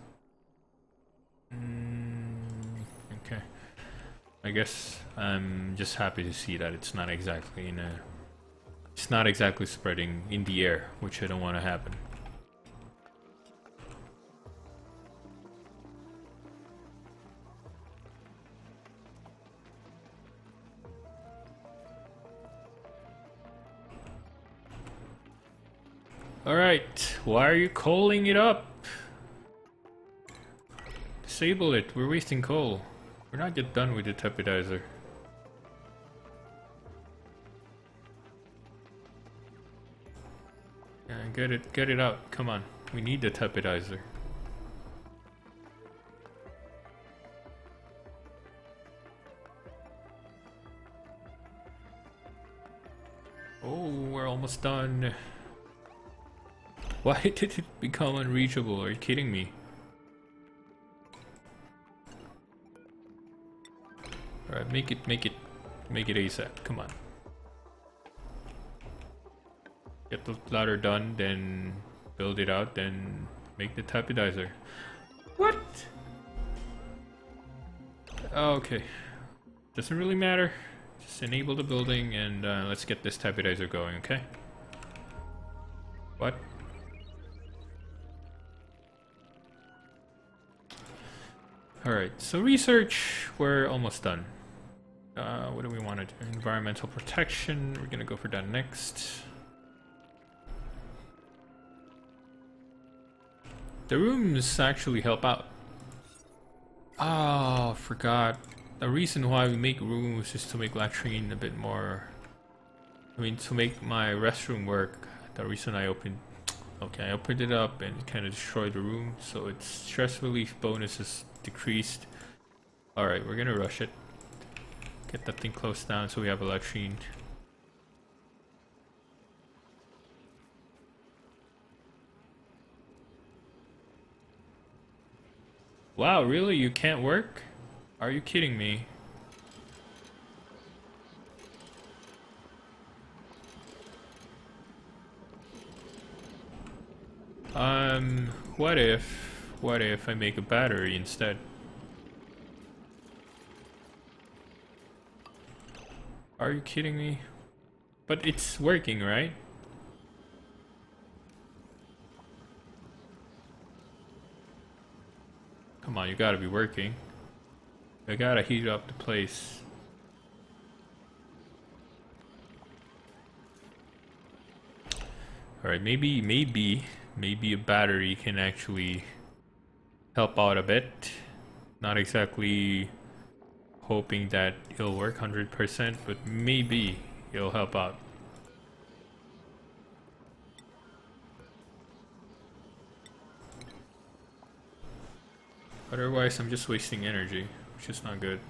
Okay. I guess I'm just happy to see that it's not exactly in a... It's not exactly spreading in the air, which I don't want to happen. Alright, why are you coaling it up? Disable it, we're wasting coal. We're not yet done with the tepidizer. Get it out, come on. We need the tepidizer. Oh, we're almost done. Why did it become unreachable? Are you kidding me? Alright, make it ASAP. Come on. Get the ladder done, then build it out, then make the tapidizer. What? Okay. Doesn't really matter. Just enable the building and let's get this tapidizer going, okay? What? Alright, so research, we're almost done. What do we want to do? Environmental protection, we're gonna go for that next. The rooms actually help out. Oh, forgot. The reason why we make rooms is to make latrine a bit more... I mean, to make my restroom work. The reason I opened... Okay, I opened it up and it kind of destroyed the room, so its stress relief bonus is decreased. Alright, we're gonna rush it. Get that thing closed down so we have a latrine. Wow, really? You can't work? Are you kidding me? What if I make a battery instead? Are you kidding me? But it's working, right? Come on, you gotta be working. I gotta heat up the place. Alright, maybe a battery can actually help out a bit. Not exactly hoping that it'll work 100%, but maybe it'll help out. Otherwise, I'm just wasting energy, which is not good.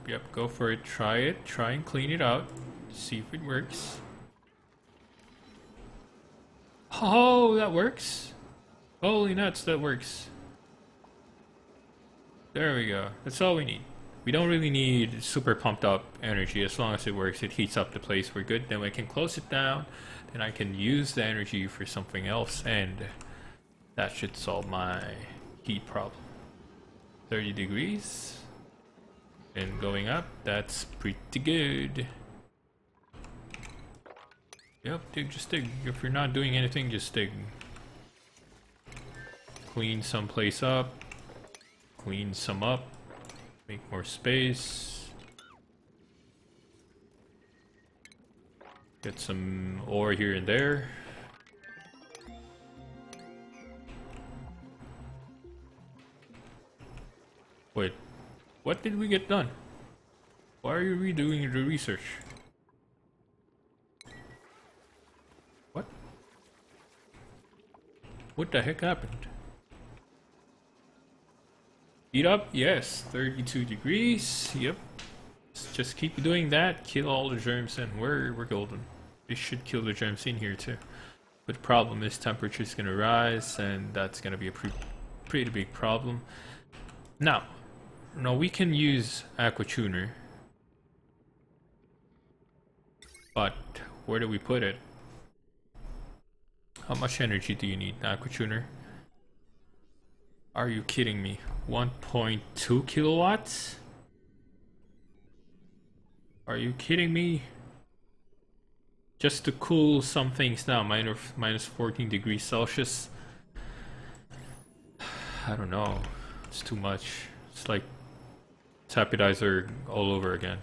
Yep, go for it. Try it. Try and clean it out. See if it works. Oh, that works. Holy nuts, that works. There we go. That's all we need. We don't really need super pumped up energy. As long as it works, it heats up the place, we're good. Then we can close it down. Then I can use the energy for something else, and that should solve my heat problem. 30 degrees. And going up, that's pretty good. Yep, dig, just dig. If you're not doing anything, just dig. Clean some place up. Clean some up. Make more space. Get some ore here and there. Wait. What did we get done? Why are you redoing the research? What? What the heck happened? Heat up? Yes. 32 degrees. Yep. Let's just keep doing that. Kill all the germs and we're golden. This should kill the germs in here too. But the problem is temperature is gonna rise and that's gonna be a pretty big problem. Now, no, we can use Aqua Tuner, but where do we put it? How much energy do you need, Aqua Tuner? Are you kidding me? 1.2 kilowatts? Are you kidding me? Just to cool some things down, minus 14 degrees Celsius. I don't know, it's too much. It's like tapidizer all over again.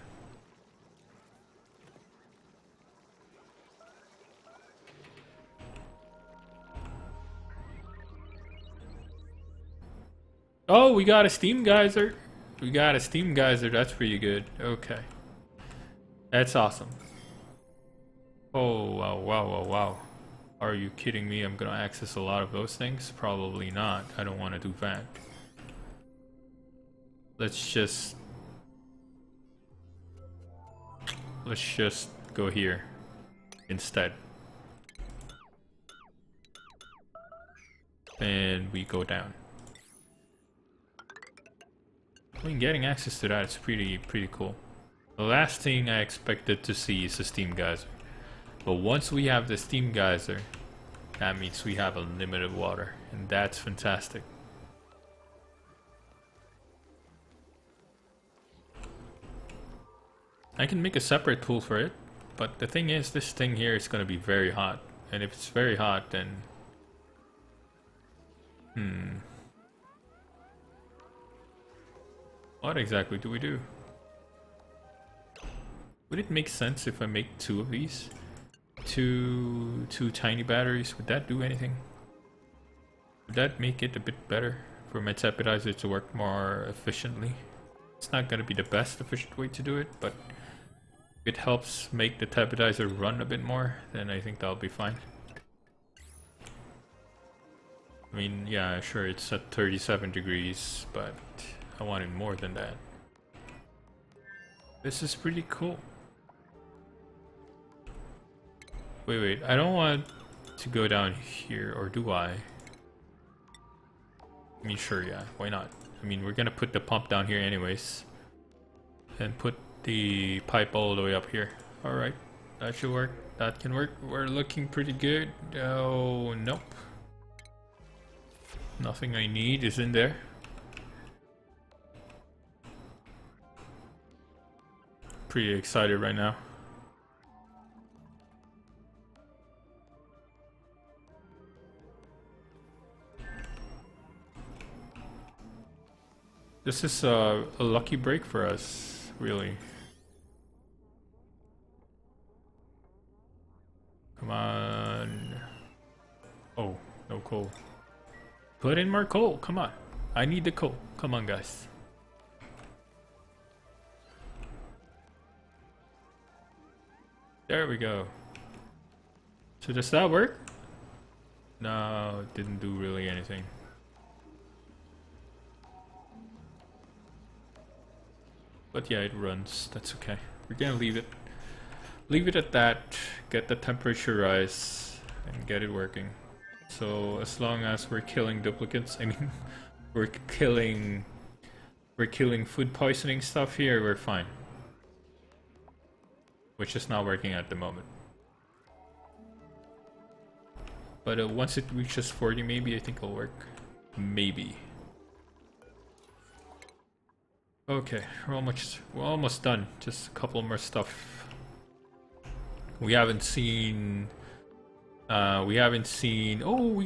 Oh, we got a steam geyser. We got a steam geyser. That's pretty good. Okay. That's awesome. Oh, wow. Are you kidding me? I'm gonna access a lot of those things? Probably not. I don't want to do that. Let's just go here instead. and we go down. I mean, getting access to that is pretty cool. The last thing I expected to see is a steam geyser. But once we have the steam geyser, that means we have unlimited water, and that's fantastic. I can make a separate pool for it, but the thing is, this thing here is going to be very hot, and if it's very hot, then what exactly do we do? Would it make sense if I make 2 of these? Two tiny batteries, would that do anything? Would that make it a bit better for my tapidizer to work more efficiently? It's not gonna be the best efficient way to do it, but if it helps make the tapidizer run a bit more, then I think that'll be fine. I mean, yeah, sure, it's at 37 degrees, but I wanted more than that. This is pretty cool. Wait, I don't want to go down here, or do I? I mean, sure, yeah, why not? I mean, we're gonna put the pump down here anyways. And put the pipe all the way up here. Alright, that should work. That can work. We're looking pretty good. Oh, nope. Nothing I need is in there. Pretty excited right now. This is a lucky break for us, really. Come on. Oh, no coal. Put in more coal, come on. I need the coal. Come on, guys. There we go. So does that work? No, it didn't do really anything. But yeah, it runs. That's okay. We're gonna leave it. Leave it at that. Get the temperature rise and get it working. So as long as we're killing duplicates, I mean, we're killing food poisoning stuff here, we're fine. Which is not working at the moment. But once it reaches 40, maybe I think it'll work. Maybe. Okay, we're almost done. Just a couple more stuff. We haven't seen. Oh, we haven't seen oil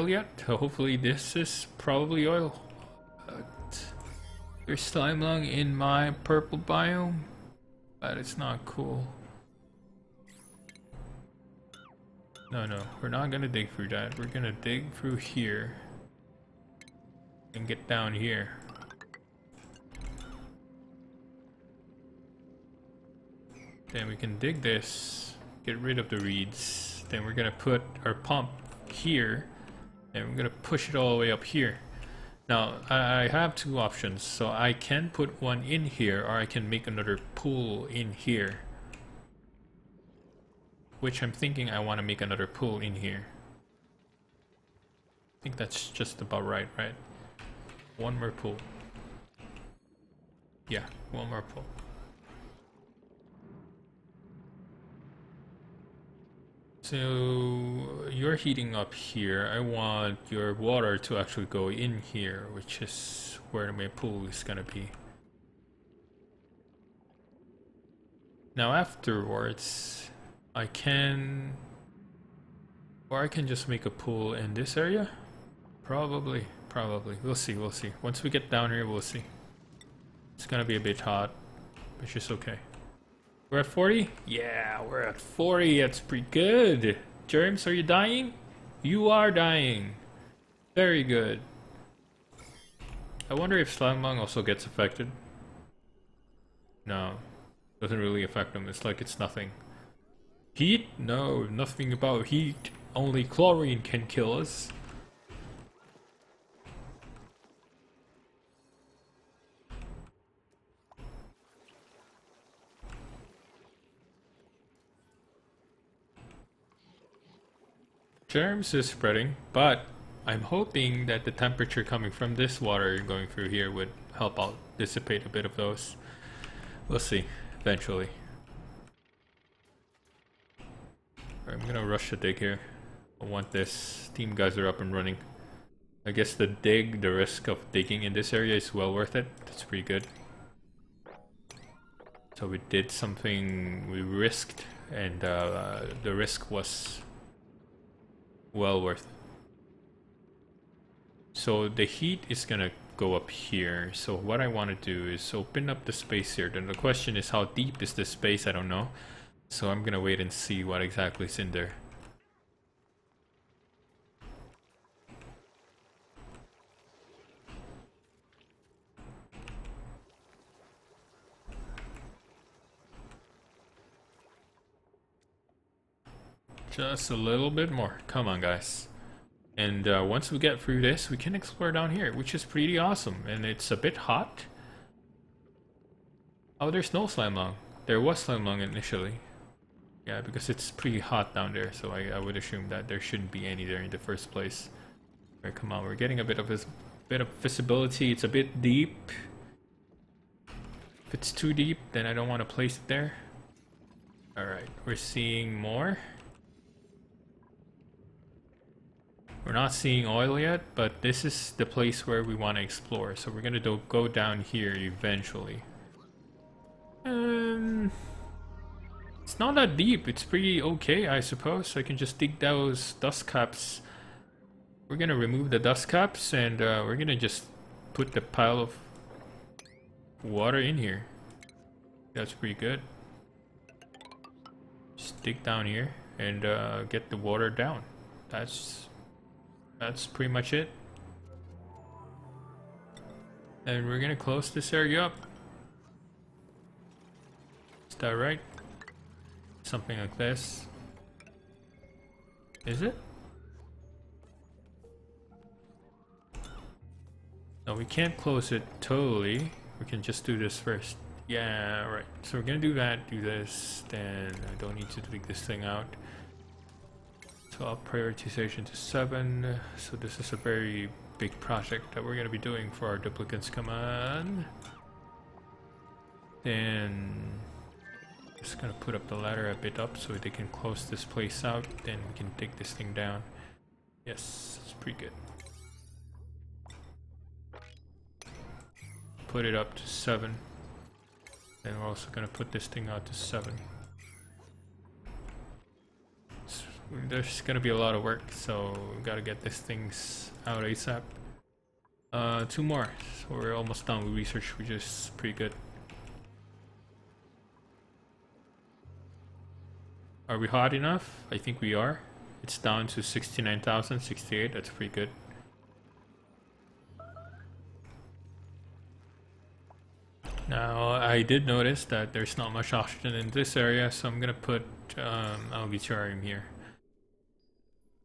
yet. So hopefully this is probably oil. There's slime lung in my purple biome. That is not cool. No, we're not gonna dig through that. We're gonna dig through here. And get down here. Then we can dig this, get rid of the reeds. Then we're gonna put our pump here, and we're gonna push it all the way up here. Now, I have 2 options, so I can put one in here, or I can make another pool in here. Which I'm thinking I want to make another pool in here. I think that's just about right? One more pool. Yeah, one more pool. So you're heating up here. I want your water to actually go in here, which is where my pool is gonna be. Now afterwards, I can just make a pool in this area. Probably. We'll see. Once we get down here, we'll see. It's gonna be a bit hot, which is okay. We're at 40? Yeah, we're at 40. That's pretty good. Germs, are you dying? You are dying. Very good. I wonder if slime lung also gets affected. No, doesn't really affect them. It's like it's nothing. Heat? No, nothing about heat. Only chlorine can kill us. Germs is spreading, but I'm hoping that the temperature coming from this water going through here would help out dissipate a bit of those. We'll see, eventually. Alright, I'm gonna rush the dig here. I want this. Steam geyser up and running. I guess the risk of digging in this area is well worth it. That's pretty good. So we did something we risked, and the risk was well worth it. So the heat is gonna go up here. So what I want to do is open up the space here. Then the question is, how deep is this space? I don't know. So I'm gonna wait and see what exactly is in there. Just a little bit more. Come on, guys. And once we get through this, we can explore down here, which is pretty awesome. And it's a bit hot. Oh, there's no slime lung. There was slime lung initially. Yeah, because it's pretty hot down there, so I would assume that there shouldn't be any there in the first place. Alright, come on, we're getting a bit of visibility. It's a bit deep. If it's too deep, then I don't want to place it there. Alright, we're seeing more. We're not seeing oil yet, but this is the place where we want to explore. So we're gonna go down here eventually. It's not that deep. It's pretty okay, I suppose. I can just dig those dust caps. We're gonna remove the dust caps, and we're gonna just put the pile of water in here. That's pretty good. Just dig down here and get the water down. That's pretty much it. And we're gonna close this area up. Is that right? Something like this. Is it? No, we can't close it totally. We can just do this first. Yeah, right. So we're gonna do that, do this, then I don't need to dig this thing out. So up prioritization to 7. So this is a very big project that we're going to be doing for our duplicates. Come on. Then just going to put up the ladder a bit up so they can close this place out. Then we can dig this thing down. Yes, it's pretty good. Put it up to 7. Then we're also going to put this thing out to 7. There's gonna be a lot of work, so we gotta get these things out ASAP. 2 more, so we're almost done with research, which is pretty good. Are we hot enough? I think we are. It's down to 69,068. That's pretty good. Now, I did notice that there's not much oxygen in this area, so I'm gonna put algae here.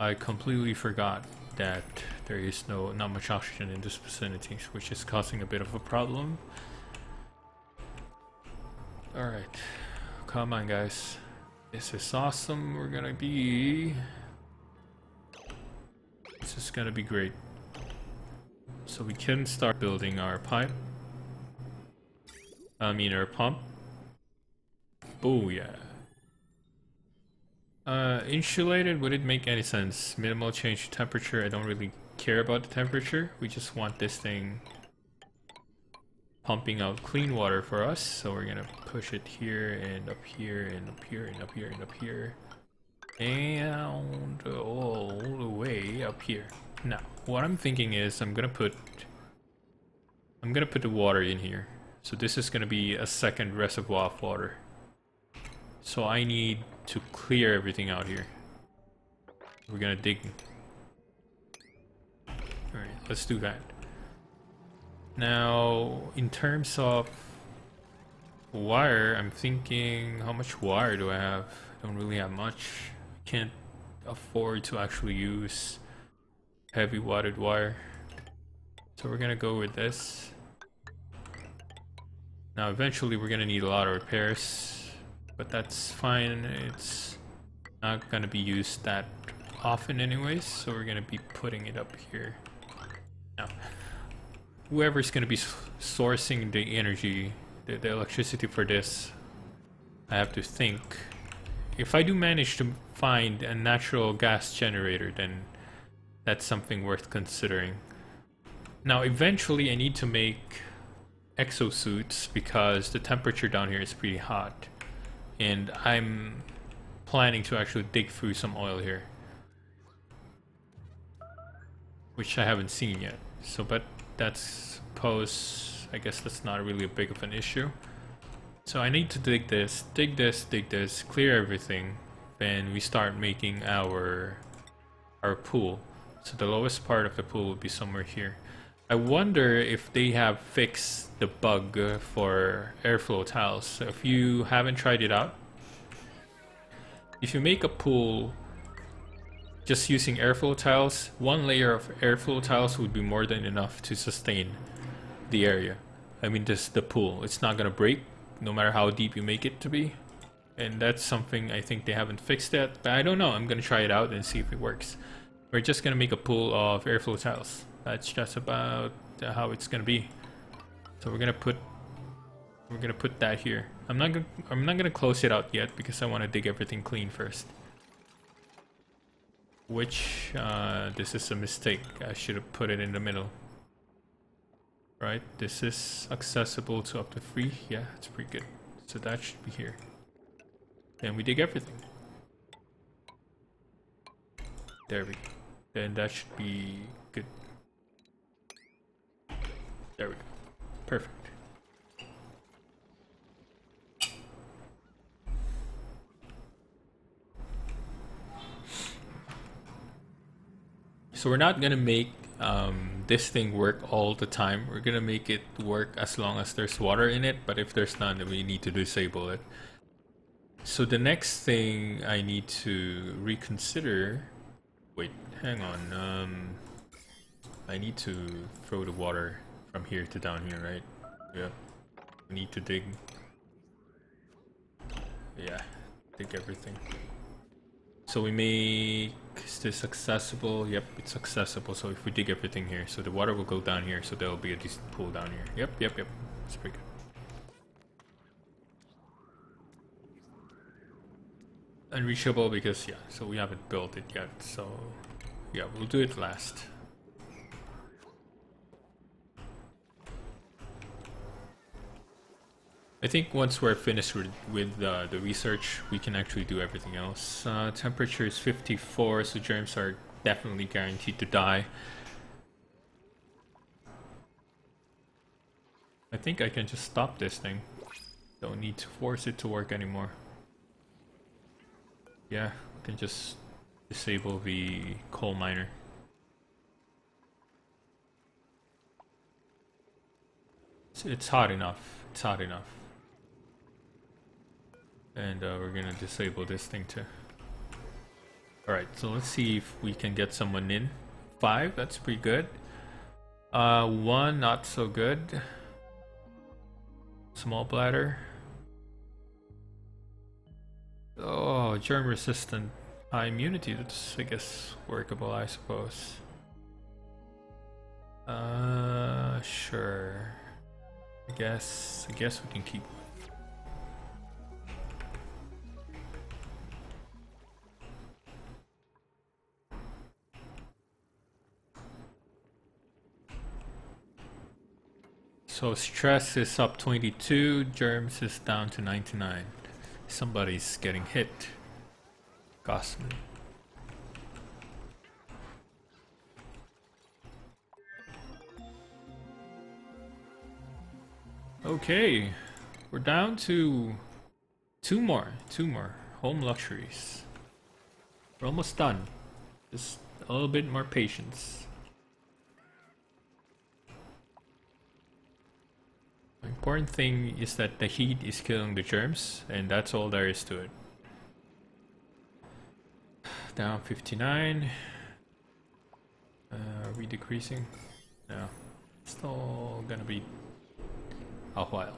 I completely forgot that there is not much oxygen in this vicinity, which is causing a bit of a problem. Alright, come on guys. This is awesome. We're gonna be... This is gonna be great. So we can start building our pipe. I mean our pump. Oh yeah. Insulated, would it make any sense? Minimal change to temperature, I don't really care about the temperature. We just want this thing pumping out clean water for us. So we're gonna push it here and up here and up here and up here and up here. And all the way up here. Now, what I'm thinking is I'm gonna put the water in here. So this is gonna be a second reservoir of water. So I need to clear everything out here. We're gonna dig. Alright, let's do that. Now, in terms of wire, I'm thinking, how much wire do I have? I don't really have much. Can't afford to actually use heavy wadded wire. So we're gonna go with this. Now eventually we're gonna need a lot of repairs, but that's fine. It's not gonna be used that often anyways, so we're gonna be putting it up here. Now, whoever's gonna be sourcing the energy, the electricity for this, I have to think. If I do manage to find a natural gas generator, then that's something worth considering. Now, eventually I need to make exosuits because the temperature down here is pretty hot. And I'm planning to actually dig through some oil here, which I haven't seen yet. So, but that's I guess that's not really a big of an issue. So I need to dig this, clear everything, then we start making our pool. So the lowest part of the pool will be somewhere here. I wonder if they have fixed the bug for airflow tiles. So if you haven't tried it out, if you make a pool just using airflow tiles, one layer of airflow tiles would be more than enough to sustain the area. I mean, just the pool. It's not gonna break no matter how deep you make it to be. And that's something I think they haven't fixed yet, but I don't know. I'm gonna try it out and see if it works. We're just gonna make a pool of airflow tiles. That's just about how it's gonna be. So we're gonna put that here. I'm not gonna close it out yet because I want to dig everything clean first. Which this is a mistake. I should have put it in the middle. Right, this is accessible to up to 3. Yeah, it's pretty good. So that should be here. Then we dig everything. There we go. Then that should be good. There we go. Perfect. So we're not gonna make this thing work all the time. We're gonna make it work as long as there's water in it, but if there's none, then we need to disable it. So the next thing I need to reconsider... Wait, hang on. I need to throw the water from here to down here, right? Yeah. We need to dig... Yeah, dig everything. So we make... Is this accessible? Yep, it's accessible. So if we dig everything here, so the water will go down here, so there will be a decent pool down here. Yep. It's pretty good. Unreachable because, yeah, so we haven't built it yet. So, yeah, we'll do it last. I think once we're finished with the research, we can actually do everything else. Temperature is 54, so germs are definitely guaranteed to die. I think I can just stop this thing. Don't need to force it to work anymore. Yeah, we can just disable the coal miner. It's hot enough. It's hot enough. And we're gonna disable this thing too. Alright, so let's see if we can get someone in. 5, that's pretty good. 1, not so good. Small bladder. Oh, germ resistant. High immunity, that's I guess workable, I suppose. Sure. I guess we can keep. So stress is up 22, germs is down to 99. Somebody's getting hit. Gossman. Okay, we're down to two more home luxuries. We're almost done. Just a little bit more patience. The important thing is that the heat is killing the germs, and that's all there is to it. Down 59. Are we decreasing? No. Still gonna be a while.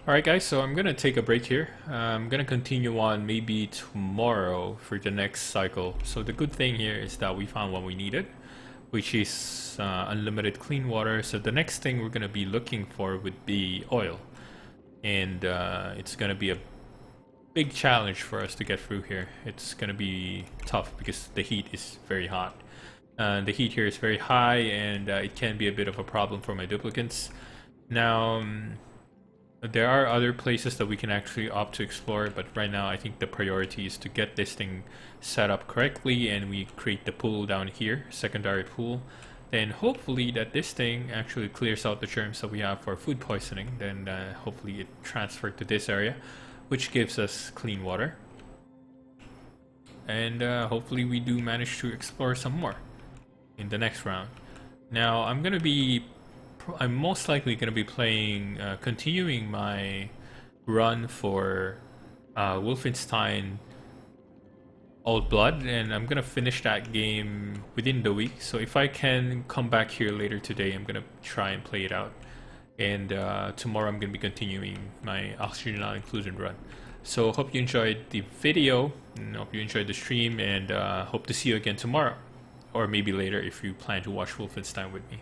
Alright guys, so I'm gonna take a break here. I'm gonna continue on maybe tomorrow for the next cycle. So the good thing here is that we found what we needed, which is unlimited clean water. So the next thing we're gonna be looking for would be oil. And it's gonna be a big challenge for us to get through here. It's gonna be tough because the heat is very hot. The heat here is very high, and it can be a bit of a problem for my duplicants. Now, there are other places that we can actually opt to explore, but right now I think the priority is to get this thing set up correctly, and we create the pool down here, secondary pool. Then hopefully that this thing actually clears out the germs that we have for food poisoning. Then hopefully it transferred to this area, which gives us clean water. And hopefully we do manage to explore some more in the next round. Now I'm most likely going to be playing, continuing my run for Wolfenstein Old Blood, and I'm going to finish that game within the week. So if I can come back here later today, I'm going to try and play it out. And tomorrow I'm going to be continuing my Oxygen Not Included run. So hope you enjoyed the video, and hope you enjoyed the stream, and hope to see you again tomorrow. Or maybe later if you plan to watch Wolfenstein with me.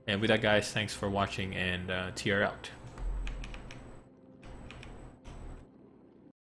And with that guys, thanks for watching, and TR out.